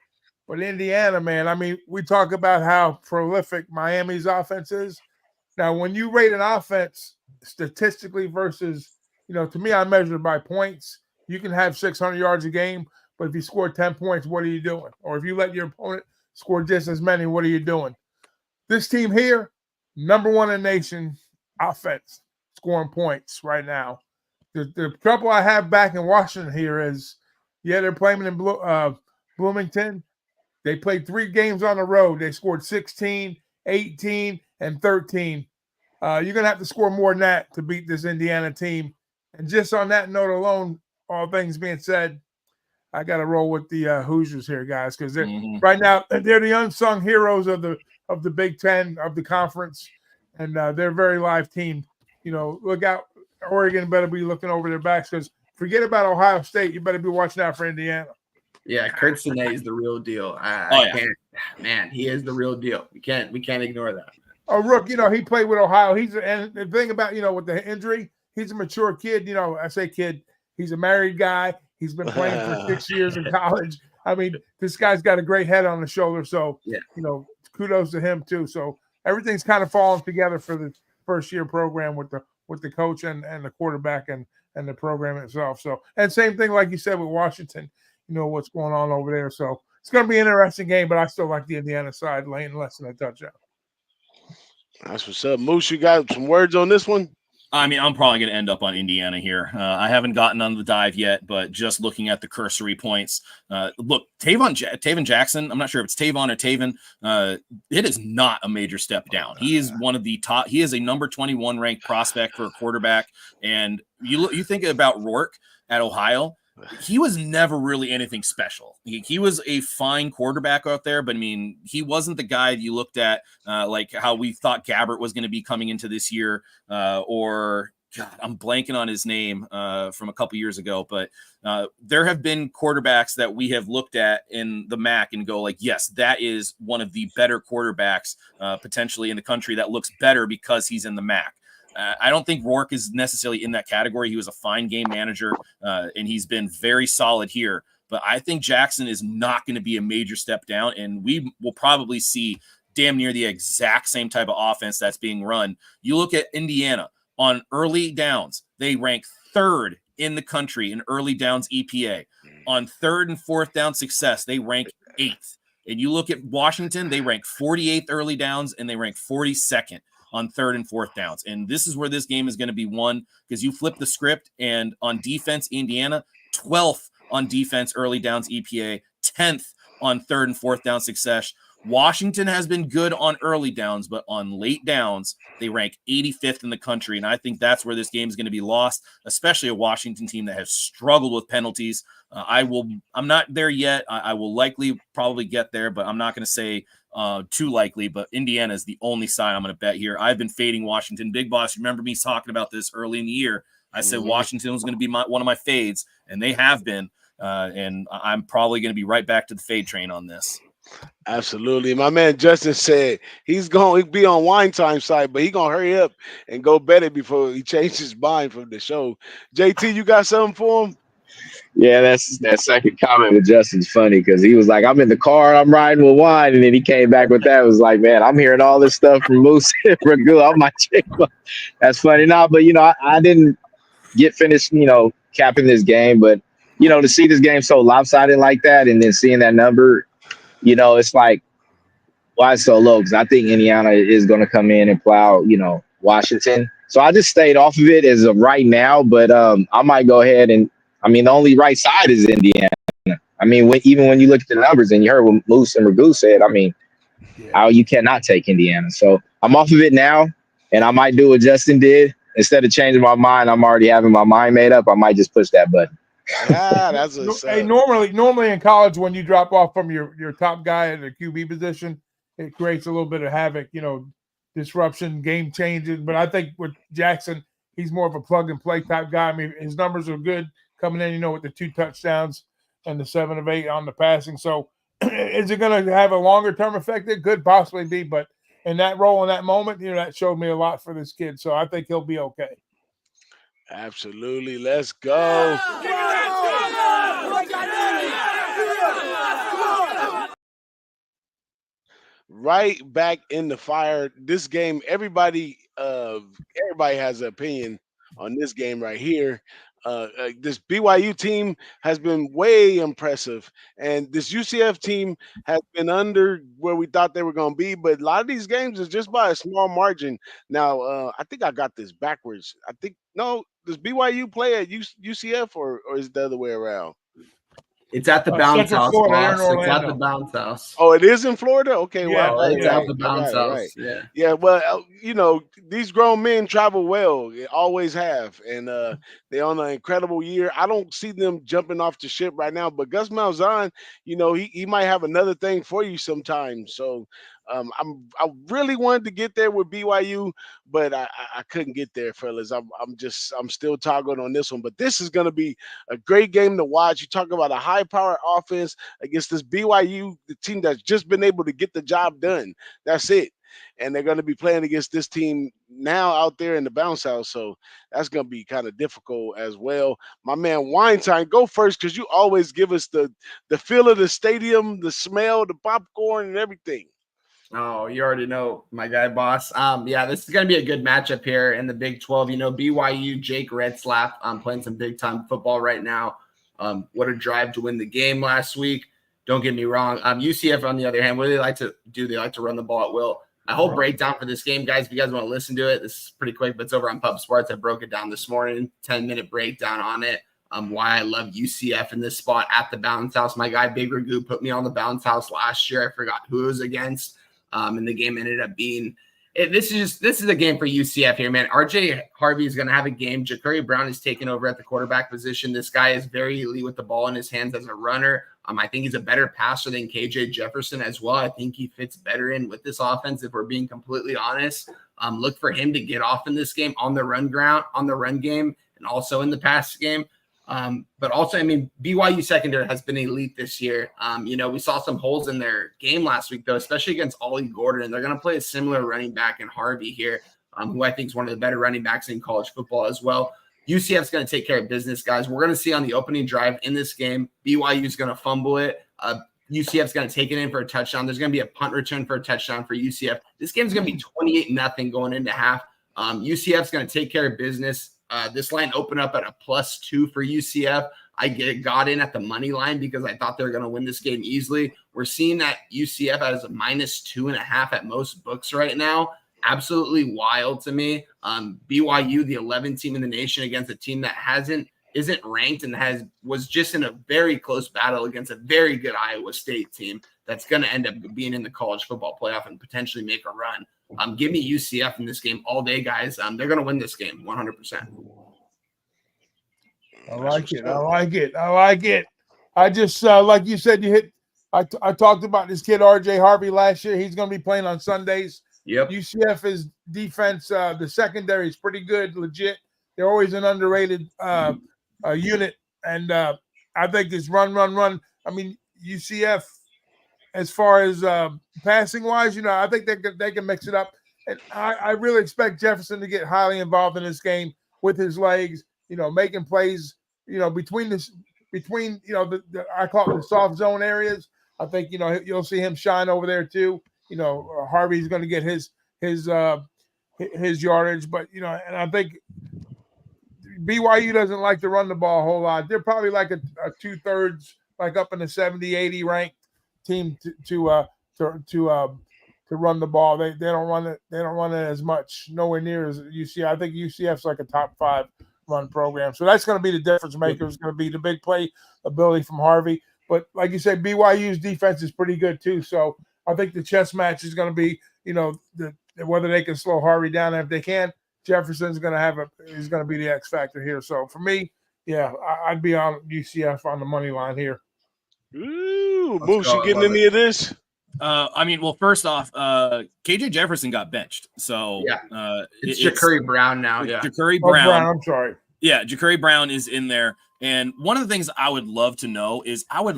But Indiana, man, we talk about how prolific Miami's offense is. Now, when you rate an offense statistically versus, to me, I measure it by points. You can have 600 yards a game, but if you score 10 points, what are you doing? Or if you let your opponent score just as many, what are you doing? This team here, number one in the nation offense, scoring points right now. The trouble I have back in Washington here is, they're playing in Bloomington. They played 3 games on the road. They scored 16, 18, and 13. You're going to have to score more than that to beat this Indiana team. And just on that note alone, all things being said, I got to roll with the Hoosiers here, guys, because right now they're the unsung heroes of the Big Ten, of the conference, and they're a very live team. Look out. Oregon better be looking over their backs, because forget about Ohio State. You better be watching out for Indiana. Yeah, Kurt Sinetti is the real deal. Man, he is the real deal. We can't ignore that. Oh, Rook, he played with Ohio. And the thing about, with the injury, he's a mature kid. I say kid, he's a married guy. He's been playing for 6 years in college. This guy's got a great head on the shoulder. So, kudos to him too. So everything's kind of falling together for the first year program with the coach and the quarterback and the program itself. So, and same thing, like you said, with Washington, what's going on over there. So it's going to be an interesting game, but I still like the Indiana side laying less than a touchdown. That's what's up. Moose, you got some words on this one? I mean, I'm probably going to end up on Indiana here. I haven't gotten on the dive yet, but just looking at the cursory points, look, Taven Jackson, I'm not sure if it's Tavon or Taven. It is not a major step down. He is one of the top. He is a number 21 ranked prospect for a quarterback. And you think about Rourke at Ohio. He was never really anything special. He was a fine quarterback out there, but I mean, he wasn't the guy you looked at like how we thought Gabbert was going to be coming into this year, or God, I'm blanking on his name from a couple years ago. But there have been quarterbacks that we have looked at in the MAC and go like, yes, that is one of the better quarterbacks potentially in the country that looks better because he's in the MAC. I don't think Rourke is necessarily in that category. He was a fine game manager, and he's been very solid here. But I think Jackson is not going to be a major step down, and we will probably see damn near the exact same type of offense that's being run. You look at Indiana on early downs. They rank third in the country in early downs EPA. On third and fourth down success, they rank eighth. And you look at Washington, they rank 48th early downs, and they rank 42nd. On third and fourth downs. And this is where this game is going to be won because you flip the script, and on defense, Indiana, 12th on defense, early downs EPA, 10th on third and fourth down success. Washington has been good on early downs, but on late downs, they rank 85th in the country. And I think that's where this game is going to be lost, especially a Washington team that has struggled with penalties. I'm not there yet. I will likely probably get there, but I'm not going to say too likely, but Indiana is the only side I'm going to bet here. I've been fading Washington. Big Boss, remember me talking about this early in the year. I said Washington was going to be one of my fades, and they have been. And I'm probably going to be right back to the fade train on this. Absolutely. My man Justin said he's going to be on Wine Time side, but he's going to hurry up and go bet it before he changes his mind from the show. JT, you got something for him? Yeah, that second comment with Justin's funny because he was like, I'm in the car, I'm riding with wine. And then he came back with that. It was like, man, I'm hearing all this stuff from Moose and Ragul. I might check. That's funny. No, but, I didn't get finished, capping this game. But, to see this game so lopsided like that and then seeing that number, it's like, why it's so low? Because I think Indiana is going to come in and plow, Washington. So I just stayed off of it as of right now. But I might go ahead and, the only right side is Indiana. Even when you look at the numbers and you heard what Moose and Raghu said, you cannot take Indiana. So I'm off of it now, and I might do what Justin did. Instead of changing my mind, I'm already having my mind made up. I might just push that button. Yeah, that's hey, normally in college, when you drop off from your top guy at the QB position, it creates a little bit of havoc, disruption, game changes. But I think with Jackson, he's more of a plug and play type guy. His numbers are good coming in, with the 2 touchdowns and the 7 of 8 on the passing. So is it going to have a longer term effect? It could possibly be, but in that role, in that moment, that showed me a lot for this kid. So I think he'll be okay. Absolutely. Let's go. Right back in the fire. This game, everybody has an opinion on this game right here. This BYU team has been way impressive, and this UCF team has been under where we thought they were going to be. But a lot of these games is just by a small margin. Now, I think I got this backwards. Does BYU play at UCF or is it the other way around? It's at the bounce house, boss. It's at the bounce house. Oh, it is in Florida? Okay, yeah, well, it's at the bounce house. Right. Yeah, well, these grown men travel well. They always have, and they're on an incredible year. I don't see them jumping off the ship right now, but Gus Malzahn, he might have another thing for you sometime. So I really wanted to get there with BYU, but I couldn't get there, fellas. I'm still toggling on this one, but this is going to be a great game to watch. You talk about a high-powered offense against this BYU, the team that's just been able to get the job done. That's it. And they're going to be playing against this team now out there in the bounce house. So that's going to be kind of difficult as well. My man Weinstein, go first because you always give us the feel of the stadium, the smell, the popcorn, and everything. Oh, you already know my guy, boss. Yeah, this is going to be a good matchup here in the Big 12. BYU, Jake Retzlaff, playing some big-time football right now. What a drive to win the game last week. Don't get me wrong. UCF, on the other hand, what do they like to do? They like to run the ball at will. My whole breakdown for this game, guys, if you guys want to listen to it, this is pretty quick, but it's over on Pub Sports. I broke it down this morning, 10-minute breakdown on it. Why I love UCF in this spot at the Bounce House. My guy Big Ragoo put me on the Bounce House last year. I forgot who it was against, and the game ended up being this is a game for UCF here, man. RJ Harvey is going to have a game. Ja'Cory Brown is taking over at the quarterback position. This guy is very elite with the ball in his hands as a runner. I think he's a better passer than KJ Jefferson as well. I think he fits better in with this offense, if we're being completely honest. Look for him to get off in this game on the run game, and also in the pass game. But also, BYU secondary has been elite this year. We saw some holes in their game last week, though, especially against Ollie Gordon. And they're going to play a similar running back in Harvey here, who I think is one of the better running backs in college football as well. UCF's going to take care of business, guys. We're going to see on the opening drive in this game, BYU is going to fumble it. UCF's going to take it in for a touchdown. There's going to be a punt return for a touchdown for UCF. This game's going to be 28-0 going into half. UCF's going to take care of business. This line opened up at a +2 for UCF. I got in at the money line because I thought they were going to win this game easily. We're seeing that UCF as a -2.5 at most books right now. Absolutely wild to me. BYU, the 11th team in the nation, against a team that isn't ranked and was just in a very close battle against a very good Iowa State team that's going to end up being in the college football playoff and potentially make a run. Give me UCF in this game all day, guys. They're going to win this game 100%. I like it. I just, like you said, I talked about this kid, RJ Harvey, last year. He's going to be playing on Sundays. Yep. UCF's defense, the secondary is pretty good, legit. They're always an underrated unit. And I think this run. UCF, as far as passing wise, I think they can mix it up. And I really expect Jefferson to get highly involved in this game with his legs, making plays, between I call it the soft zone areas. I think, you'll see him shine over there too. Harvey's going to get his yardage, but, and I think BYU doesn't like to run the ball a whole lot. They're probably like a 2/3, like up in the 70, 80 ranked team to run the ball. They don't run it. They don't run it as much. Nowhere near as UCF. I think UCF's like a top 5 run program. So that's going to be the difference maker. It's going to be the big play ability from Harvey. But like you said, BYU's defense is pretty good too. So I think the chess match is going to be, whether they can slow Harvey down. And if they can, Jefferson's going to is going to be the X factor here. So for me, yeah, I'd be on UCF on the money line here. Ooh, Moose, you getting any of this? Well, first off, KJ Jefferson got benched. So yeah, it's Ja'Cory Brown now. Yeah, Ja'Cory Brown. I'm sorry. Yeah, Ja'Cory Brown is in there. And one of the things I would love to know is what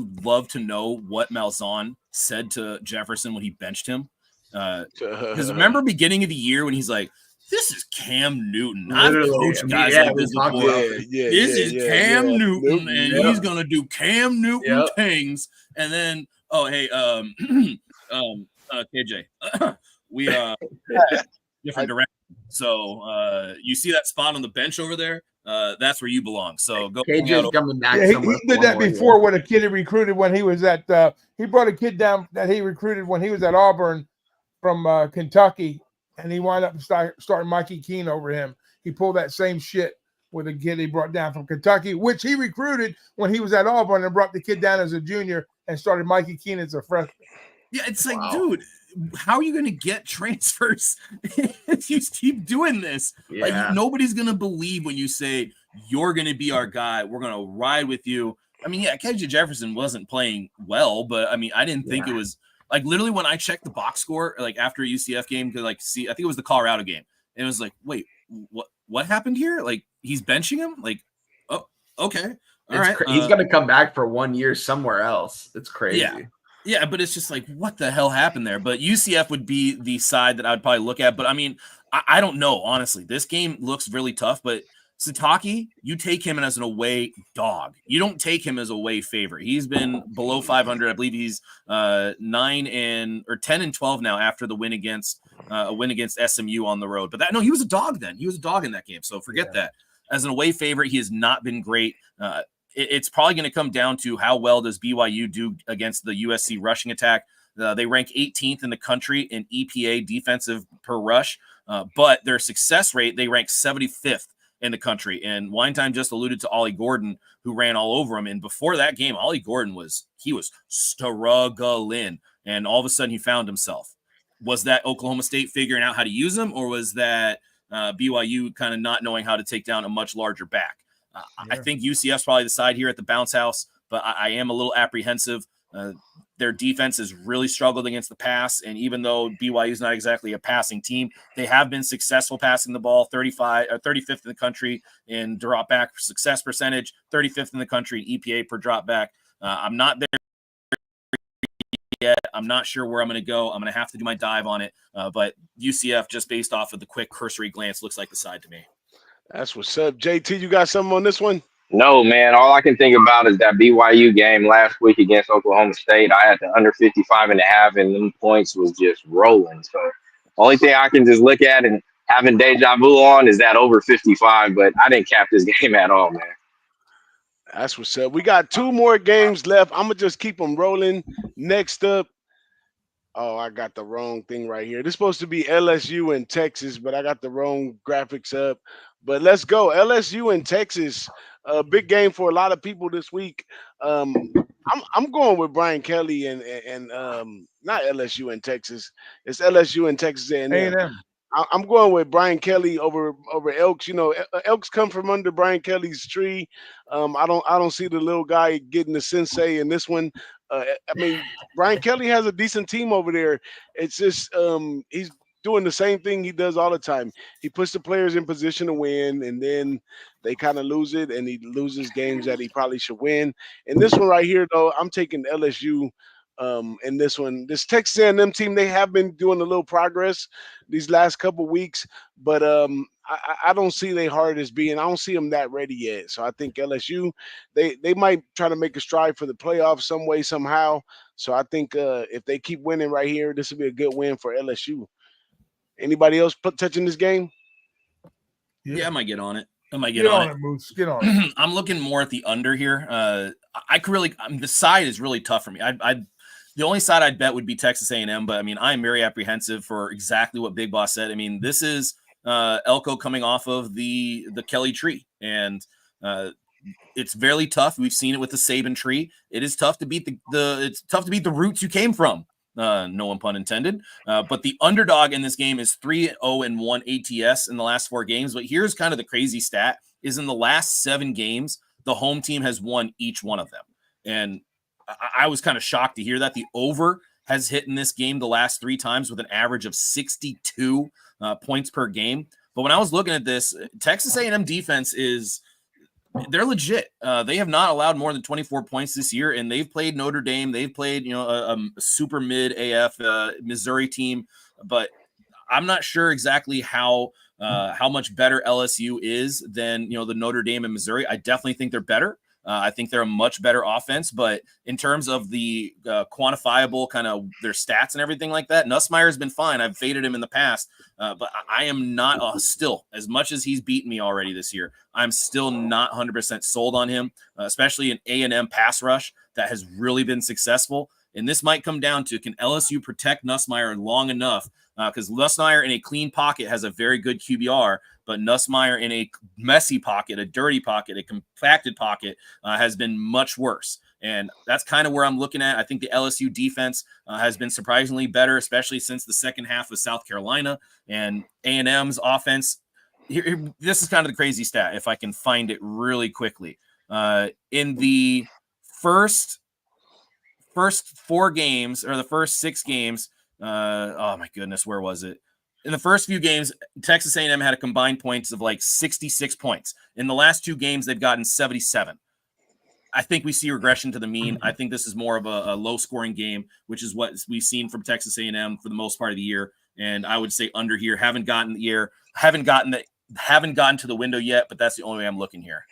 Malzahn said to Jefferson when he benched him. Because remember beginning of the year when he's like, "This is Cam Newton. I've coached guys like this before. This is Cam Newton, and he's gonna do Cam Newton things." And then, KJ, we different direction. So you see that spot on the bench over there? That's where you belong. So go. KJ's coming back. Yeah, he did that before with a kid he recruited when he was at. He brought a kid down that he recruited when he was at Auburn from Kentucky, and he wound up starting Mikey Keene over him. He pulled that same shit with a kid he brought down from Kentucky, which he recruited when he was at Auburn, and brought the kid down as a junior and started Mikey Keene as a freshman. Yeah, it's like, dude, how are you going to get transfers if you keep doing this? Yeah. Like, nobody's going to believe when you say you're going to be our guy. We're going to ride with you. KJ Jefferson wasn't playing well, but I didn't think it was like literally when I checked the box score, like after a UCF game to see, I think it was the Colorado game. And it was like, wait, what happened here? Like, he's benching him? Like, oh, okay. All right. He's going to come back for 1 year somewhere else. It's crazy. Yeah, but it's just like, what the hell happened there? But UCF would be the side that I would probably look at. But I don't know, honestly. This game looks really tough, but Sataki, you take him as an away dog. You don't take him as a away favorite. He's been below 500. I believe he's 10-12 now after the win against SMU on the road. But he was a dog then. He was a dog in that game. So forget that. As an away favorite, he has not been great. It's probably going to come down to how well does BYU do against the USC rushing attack. They rank 18th in the country in EPA defensive per rush, but their success rate, they rank 75th in the country. And Winetime just alluded to Ollie Gordon, who ran all over him. And before that game, Ollie Gordon was struggling. And all of a sudden he found himself. Was that Oklahoma State figuring out how to use him, or was that BYU kind of not knowing how to take down a much larger back? I think UCF's probably the side here at the bounce house, but I am a little apprehensive. Their defense has really struggled against the pass, and even though BYU is not exactly a passing team, they have been successful passing the ball. 35th in the country in drop back success percentage, 35th in the country in EPA per drop back. I'm not there yet. I'm not sure where I'm going to go. I'm going to have to do my dive on it, but UCF, just based off of the quick cursory glance, looks like the side to me. That's what's up. JT, you got something on this one? No, man. All I can think about is that BYU game last week against Oklahoma State. I had the under 55.5, and them points was just rolling. So only thing I can just look at and having deja vu on is that over 55, but I didn't cap this game at all, man. That's what's up. We got 2 more games left. I'm going to just keep them rolling. Next up, oh, I got the wrong thing right here. This is supposed to be LSU and Texas, but I got the wrong graphics up. But let's go. LSU and Texas, a big game for a lot of people this week. I'm going with Brian Kelly and not LSU and Texas. It's LSU and Texas A&M. I'm going with Brian Kelly over Elks. You know, Elks come from under Brian Kelly's tree. I don't see the little guy getting the sensei in this one. I mean, Brian Kelly has a decent team over there. It's just he's doing the same thing he does all the time. He puts the players in position to win, and then they kind of lose it, and he loses games that he probably should win. And this one right here, though, I'm taking LSU. In this one, this Texas A&M team, they have been doing a little progress these last couple weeks, but I don't see their heart as being. I don't see them that ready yet. So I think LSU, they might try to make a stride for the playoffs some way somehow. So I think if they keep winning right here, this will be a good win for LSU. Anybody else touching this game? Yeah, I might get on it. I might get on it, Moose. Get on it. I'm looking more at the under here. The side is really tough for me. The only side I'd bet would be Texas A&M, but I mean, I'm very apprehensive for exactly what Big Boss said. I mean, this is Elko coming off of the Kelly tree, and it's very tough. We've seen it with the Saban tree. It is tough to beat it's tough to beat the roots you came from. No one pun intended. But the underdog in this game is 3-0-1 ATS in the last 4 games. But here's kind of the crazy stat: is in the last 7 games, the home team has won each one of them, and I was kind of shocked to hear that. The over has hit in this game the last 3 times with an average of 62 points per game. But when I was looking at this, Texas A&M defense they're legit. They have not allowed more than 24 points this year, and they've played Notre Dame. They've played, a super mid AF Missouri team, but I'm not sure exactly how much better LSU is than, the Notre Dame and Missouri. I definitely think they're better. I think they're a much better offense, but in terms of the quantifiable kind of their stats and everything like that, Nussmeier has been fine. I've faded him in the past, but I am not still, as much as he's beaten me already this year, I'm still not 100% sold on him, especially an A&M pass rush that has really been successful. And this might come down to, can LSU protect Nussmeier long enough? Because Nussmeier in a clean pocket has a very good QBR, but Nussmeier in a messy pocket, a dirty pocket, a compacted pocket has been much worse. And that's kind of where I'm looking at. I think the LSU defense has been surprisingly better, especially since the second half of South Carolina. And A&M's offense, this is kind of the crazy stat, if I can find it really quickly. In the first 4 games, or the first 6 games, oh my goodness, where was it? In the first few games, Texas A&M had a combined points of like 66 points. In the last 2 games, they've gotten 77. I think we see regression to the mean. I think this is more of a low-scoring game, which is what we've seen from Texas A&M for the most part of the year. And I would say under here. Haven't gotten to the window yet, but that's the only way I'm looking here.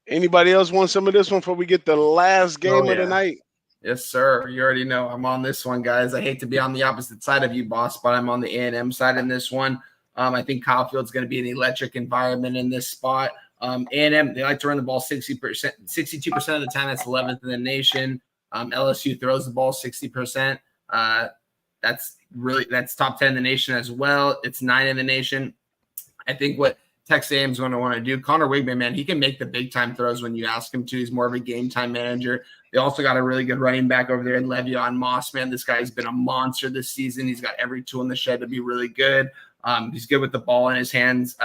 Anybody else want some of this one before we get the last game of the night? Yes, sir. You already know I'm on this one, guys. I hate to be on the opposite side of you, boss, but I'm on the A&M side in this one. I think Kyle Field's going to be an electric environment in this spot. A&M, they like to run the ball 62% of the time. That's 11th in the nation. LSU throws the ball 60%. That's top 10 in the nation as well. It's 9 in the nation. I think what Texas A&M is going to want to do, Connor Wigman, man, he can make the big time throws when you ask him to. He's more of a game time manager. They also got a really good running back over there in Le'Veon Moss, man. This guy's been a monster this season. He's got every tool in the shed to be really good. He's good with the ball in his hands.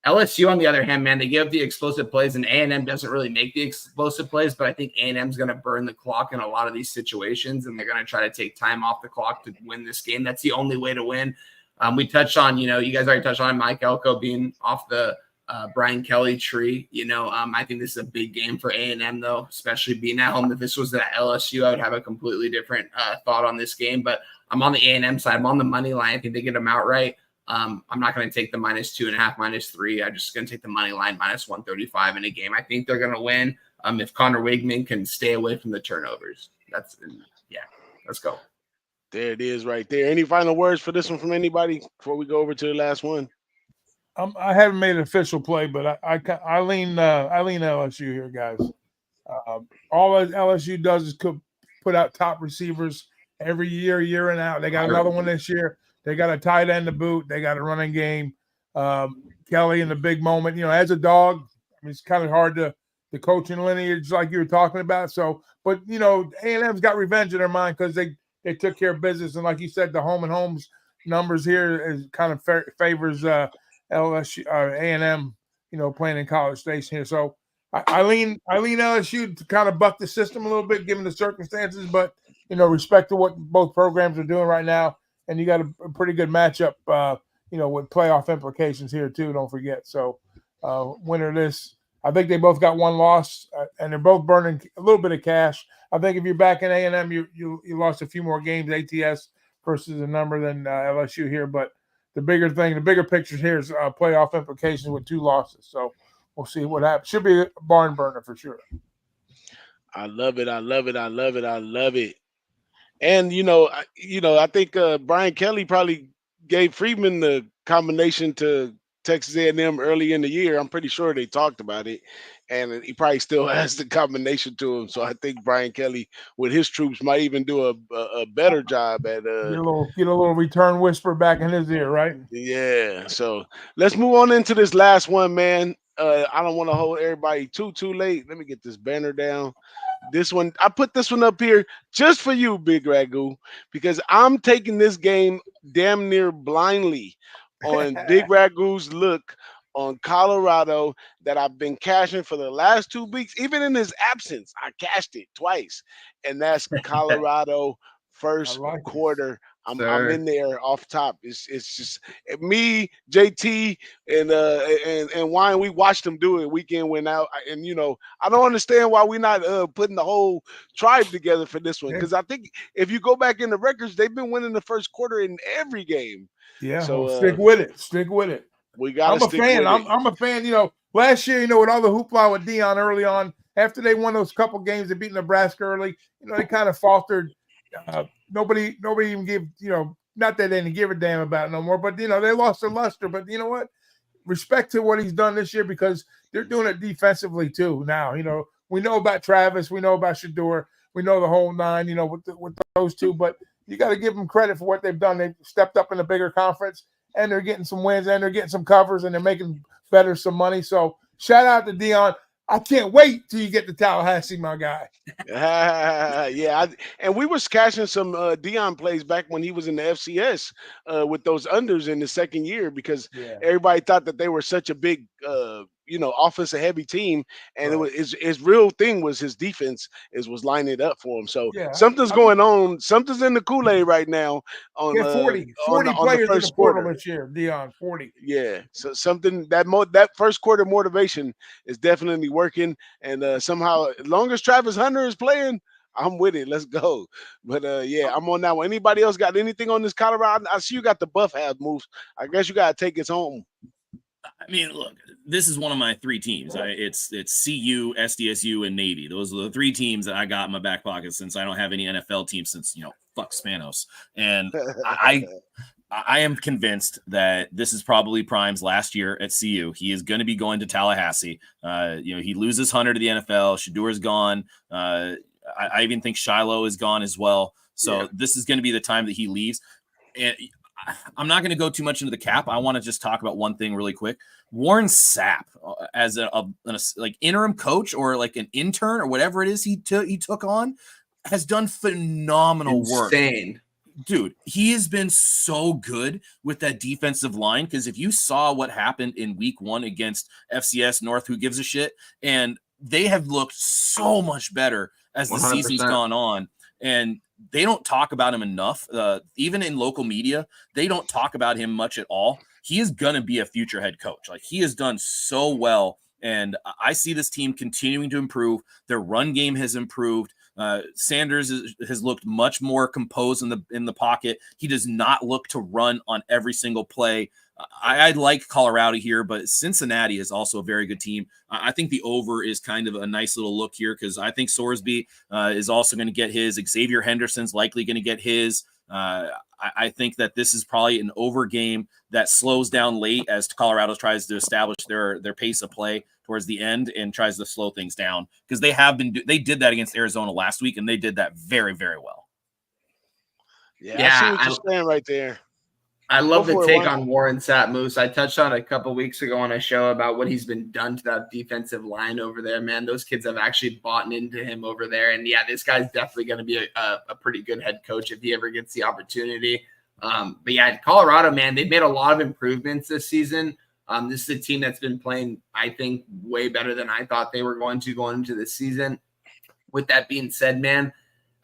LSU, on the other hand, man, they give the explosive plays, and A&M doesn't really make the explosive plays, but I think A&M is going to burn the clock in a lot of these situations, and they're going to try to take time off the clock to win this game. That's the only way to win. We touched on, you guys already touched on Mike Elko being off the Brian Kelly tree. I think this is a big game for A&M, though, especially being at home. If this was at LSU, I would have a completely different thought on this game, but I'm on the A&M side. I'm on the money line. I think they get them outright. I'm not going to take the -2.5, -3. I'm just going to take the money line -135 in a game. I think they're going to win if Connor Wigman can stay away from the turnovers. Let's go. There it is right there. Any final words for this one from anybody before we go over to the last one? I haven't made an official play, but I lean LSU here, guys. All LSU does is put out top receivers every year in and out. They got another one this year. They got a tight end to boot. They got a running game. Kelly in the big moment. As a dog, it's kind of hard to the coaching lineage like you were talking about. So, but A&M's got revenge in their mind because they took care of business, and like you said, the home and homes numbers here is kind of favors LSU A&M. Playing in College Station here. So I lean LSU to kind of buck the system a little bit given the circumstances, but respect to what both programs are doing right now. And you got a pretty good matchup, with playoff implications here too. Don't forget. So, winner this. I think they both got one loss, and they're both burning a little bit of cash. I think if you're back in A&M, you lost a few more games ATS versus a number than LSU here. But the bigger picture here is playoff implications with 2 losses. So we'll see what happens. Should be a barn burner for sure. I love it. I love it. I love it. I love it. And I think Brian Kelly probably gave Freeman the combination to Texas A&M early in the year. I'm pretty sure they talked about it, and he probably still has the combination to him. So I think Brian Kelly with his troops might even do a better job at get a little return whisper back in his ear, right? Yeah. So let's move on into this last one, man. I don't want to hold everybody too late. Let me get this banner down. This one, I put this one up here just for you, Big Ragu, because I'm taking this game damn near blindly on Big Ragu's look on Colorado that I've been cashing for the last 2 weeks. Even in his absence, I cashed it twice, and that's Colorado first quarter. I'm in there off top. It's just me, JT, and Wine. We watched them do it week in, win out, and I don't understand why we're not putting the whole tribe together for this one, because I think if you go back in the records, they've been winning the first quarter in every game. Yeah, so stick with it. Stick with it. We got. I'm a fan. I'm a fan. Last year, with all the hoopla with Dion early on, after they won those couple games, they beat Nebraska early. They kind of faltered. Nobody even give, not that they didn't give a damn about it no more, but, they lost their luster. But you know what? Respect to what he's done this year, because they're doing it defensively too now. We know about Travis. We know about Shador. We know the whole 9, with those two. But you got to give them credit for what they've done. They've stepped up in a bigger conference, and they're getting some wins, and they're getting some covers, and they're making better some money. So shout out to Dion. I can't wait till you get to Tallahassee, my guy. Yeah, and we was cashing some Dion plays back when he was in the FCS with those unders in the second year, because everybody thought that they were such a big, offensive heavy team, and it was his real thing was his defense was lining it up for him. So something's going on. Something's in the Kool-Aid right now. On 40 players in the portal this year. Dion 40. Yeah, so something that first quarter motivation is definitely working, and somehow, as long as Travis Hunter is playing, I'm with it. Let's go. But I'm on that one. Anybody else got anything on this Colorado? I see you got the buff half moves. I guess you got to take us home. I mean, look, this is one of my 3 teams. It's CU, SDSU, and Navy. Those are the 3 teams that I got in my back pocket since I don't have any NFL teams since, fuck Spanos. And I am convinced that this is probably Prime's last year at CU. He is going to be going to Tallahassee. He loses Hunter to the NFL. Shador's gone. I even think Shiloh is gone as well. So Yeah. this is going to be the time that he leaves. And I'm not going to go too much into the cap. I want to just talk about one thing really quick. Warren Sapp, as a like interim coach or like an intern or whatever it is he took on, has done phenomenal work. Insane. Dude, he has been so good with that defensive line, because if you saw what happened in week 1 against FCS North, who gives a shit, and they have looked so much better as the 100%. season's gone on, and they don't talk about him enough. Even in local media, they don't talk about him much at all. He is going to be a future head coach. Like, he has done so well, and I see this team continuing to improve. Their run game has improved. Sanders has looked much more composed in the pocket. He does not look to run on every single play. I like Colorado here, but Cincinnati is also a very good team. I think the over is kind of a nice little look here, because I think Sorsby is also going to get his. Xavier Henderson's likely going to get his. I think that this is probably an over game that slows down late as Colorado tries to establish their pace of play towards the end and tries to slow things down, because they did that against Arizona last week, and they did that very, very well. Yeah, I see what you're saying right there. I love the take Juan. on Warren Sapp, Moose. I touched on it a couple weeks ago on a show about what he's been done to that defensive line over there. Man, those kids have actually bought into him over there. And yeah, this guy's definitely going to be a pretty good head coach if he ever gets the opportunity. But yeah, Colorado, man, they've made a lot of improvements this season. This is a team that's been playing, I think, way better than I thought they were going into this season. With that being said, man,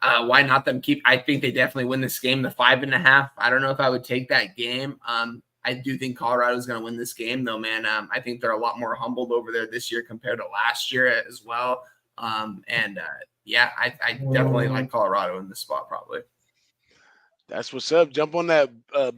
why not them keep? I think they definitely win this game, the 5.5. I don't know if I would take that game. I do think Colorado is going to win this game, though, man. I think they're a lot more humbled over there this year compared to last year as well. Yeah, I definitely like Colorado in this spot, probably. That's what's up. Jump on that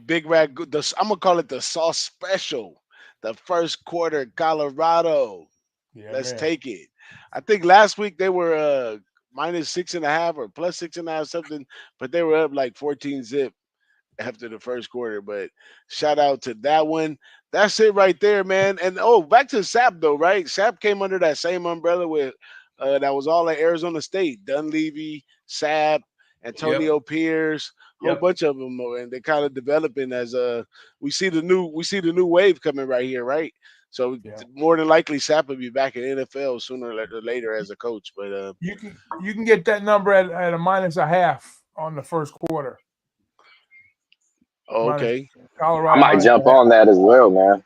big rack. I'm gonna call it the sauce special. The first quarter, Colorado. Yeah, Let's man. take it. I think last week they were -6.5 or +6.5 something, but they were up like 14 zip after the first quarter. But shout out to that one. That's it right there, man. And back to Sapp though, right? Sapp came under that same umbrella with that was all at Arizona State. Dunleavy, Sapp, Antonio Pierce, whole bunch of them, and they're kind of developing as we see the new wave coming right here, right? So more than likely, Sapp will be back in NFL sooner or later as a coach. But you can get that number at a -0.5 on the first quarter. Okay. I might jump on that as well, man.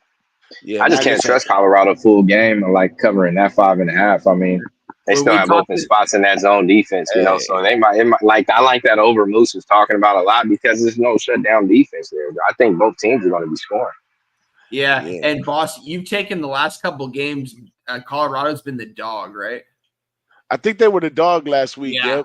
Yeah, I just can't trust Colorado full game or like covering that 5.5. I mean, they still have open spots in that zone defense, you know. So it might like I like that over Moose was talking about a lot, because there's no shutdown defense there. I think both teams are going to be scoring. Yeah, and boss, you've taken the last couple of games. Colorado's been the dog, right? I think they were the dog last week. Yeah,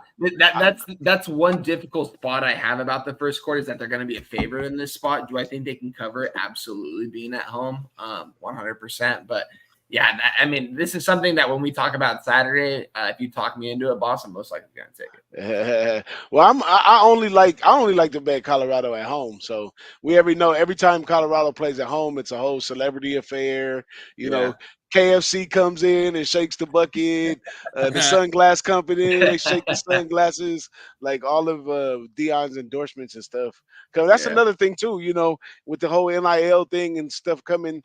that's one difficult spot I have about the first quarter, is that they're going to be a favorite in this spot. Do I think they can cover it? Absolutely, being at home, 100%. But yeah, I mean, this is something that when we talk about Saturday, if you talk me into it, boss, I'm most likely going to take it. Well, I only like to bet Colorado at home. So we know every time Colorado plays at home, it's a whole celebrity affair. You know, KFC comes in and shakes the bucket. The sunglass company, they shake the sunglasses, like all of Dion's endorsements and stuff. Because that's another thing too, you know, with the whole NIL thing and stuff coming.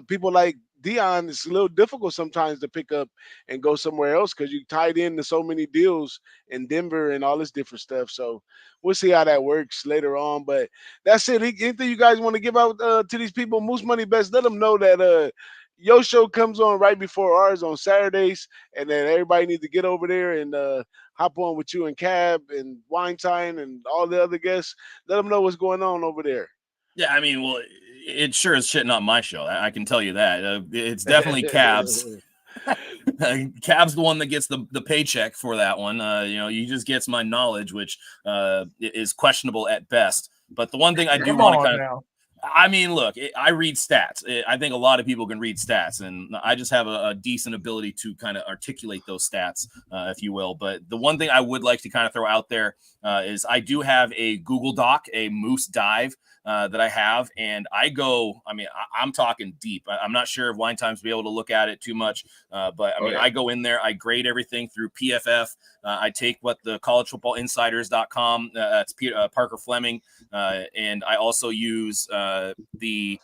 People like Dion, it's a little difficult sometimes to pick up and go somewhere else because you tied into so many deals in Denver and all this different stuff. So we'll see how that works later on. But that's it. Anything you guys want to give out to these people? Moose Money Best, let them know that your show comes on right before ours on Saturdays, and then everybody needs to get over there and hop on with you and Cab and Wine Time and all the other guests. Let them know what's going on over there. Yeah, I mean, well, it sure is shit not my show. I can tell you that. It's definitely Cab's. Cab's the one that gets the paycheck for that one. You know, he just gets my knowledge, which is questionable at best. But the one thing I do want to kind of, I mean, look, I read stats. I think a lot of people can read stats, and I just have a decent ability to kind of articulate those stats, if you will. But the one thing I would like to kind of throw out there is I do have a Google Doc, a Moose Dive, that I have, and I go. I mean, I'm talking deep. I'm not sure if Wine Times will be able to look at it too much, but I mean, I go in there. I grade everything through PFF. I take what the collegefootballinsiders.com. That's Parker Fleming, and I also use the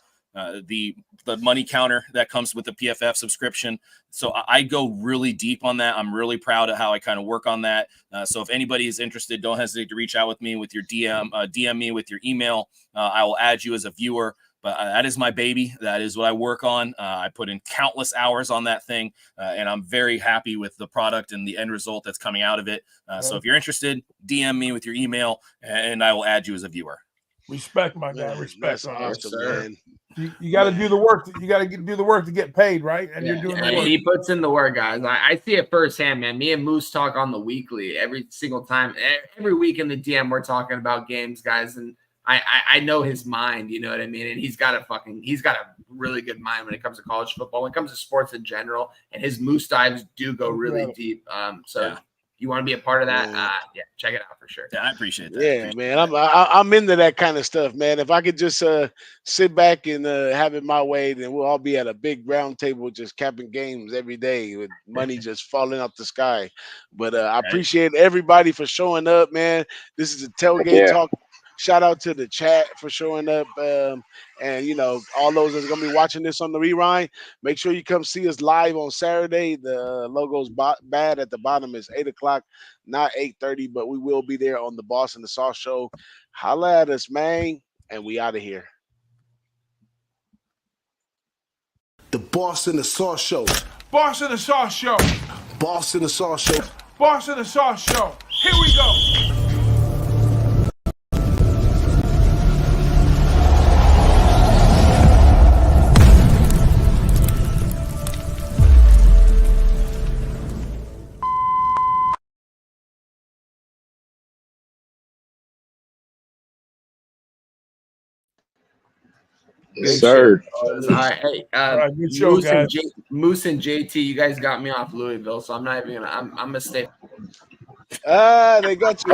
money counter that comes with the PFF subscription. So I go really deep on that. I'm really proud of how I kind of work on that. So if anybody is interested, don't hesitate to reach out with me with your DM me with your email. I will add you as a viewer. But that is my baby. That is what I work on. I put in countless hours on that thing, and I'm very happy with the product and the end result that's coming out of it. So if you're interested, DM me with your email, and I will add you as a viewer. Respect, my guy. Respect. That's awesome, man. You got to do the work. You got to do the work to get paid, right? And you're doing the work. He puts in the work, guys. I see it firsthand, man. Me and Moose talk on the weekly every single time. Every week in the DM, we're talking about games, guys, and I know his mind. You know what I mean? And he's got a really good mind when it comes to college football, when it comes to sports in general. And his Moose dives do go really deep. You want to be a part of that? Check it out for sure. Yeah, I appreciate that. Yeah, man, I'm into that kind of stuff, man. If I could just sit back and have it my way, then we'll all be at a big round table just capping games every day with money just falling out the sky. But I appreciate everybody for showing up, man. This is a TailGate Talk. Shout out to the chat for showing up. And, you know, all those that's going to be watching this on the rewind, make sure you come see us live on Saturday. The logo's bad at the bottom. It's 8 o'clock, not 8:30, but we will be there on the Boss and the Sauce Show. Holla at us, man, and we out of here. The Boss and the Sauce Show. Boss and the Sauce Show. Boss and the Sauce Show. Boss and the Sauce Show. Here we go. Yes, sir. All right, hey, good show, guys. Moose and JT, you guys got me off Louisville, so I'm not even gonna. I'm gonna stay. They got you.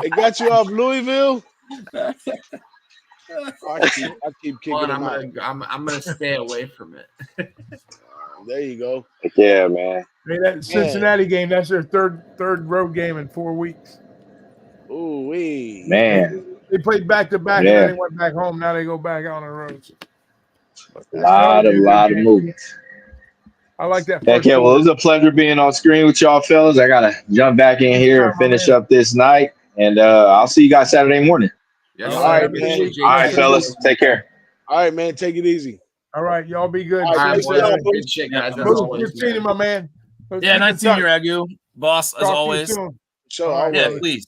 They got you off Louisville. I keep kicking them out. I'm gonna stay away from it. There you go. Yeah, man. Hey, that Cincinnati game, that's their third road game in 4 weeks. Ooh wee, man. They played back to back, and then they went back home. Now they go back out on the road. A lot of movements. I like that. Heck yeah, well, it was a pleasure being on screen with y'all fellas. I gotta jump back in here and finish up this night, and I'll see you guys Saturday morning. Yes, all right, man. All right, fellas, take care. All right, man, take it easy. All right, y'all be good. All right, good shit, guys. Good seeing you, my man. Nice seeing you, Ragu. Boss, as always. So, Yeah, please.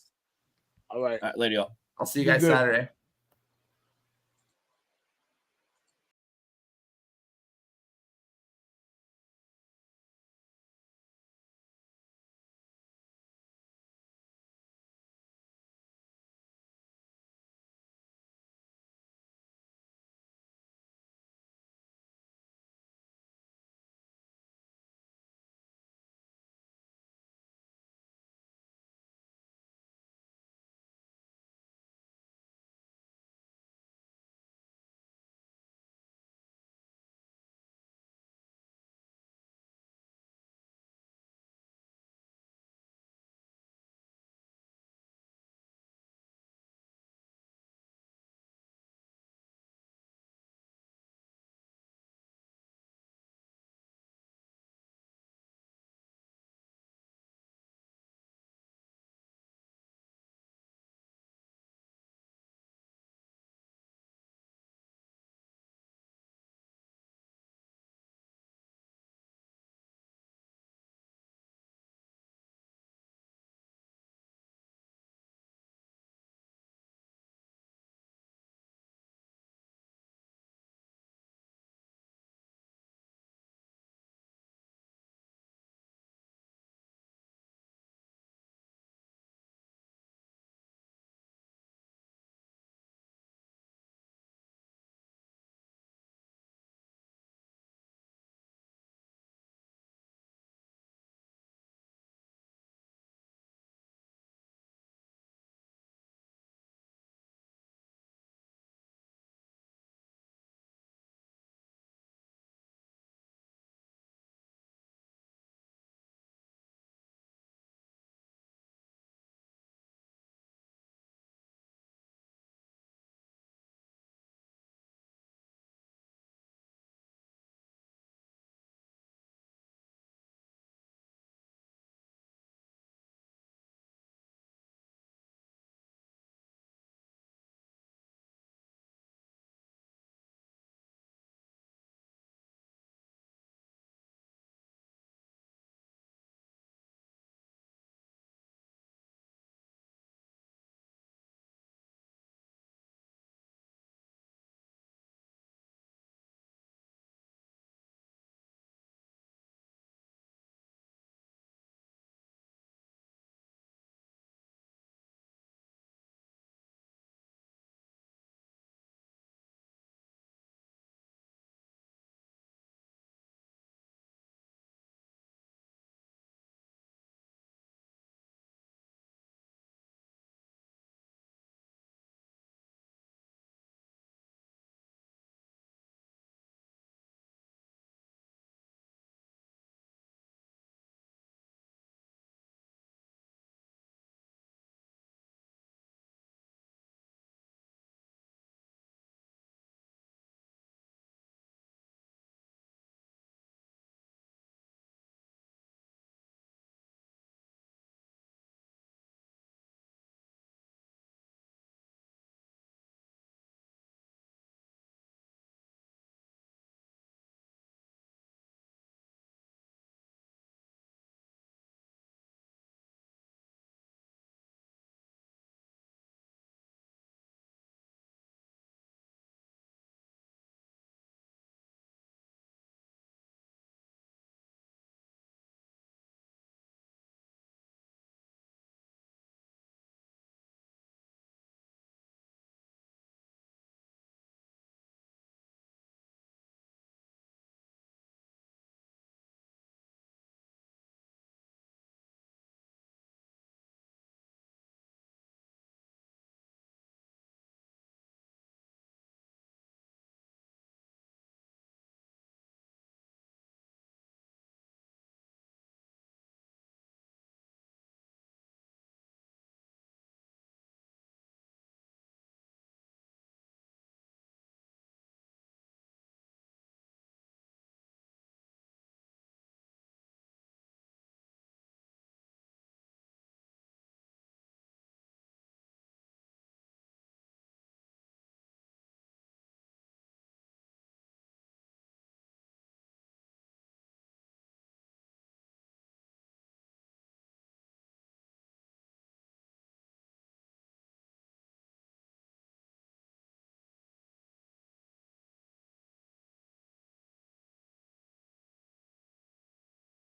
All right, later, y'all. I'll see you guys Saturday.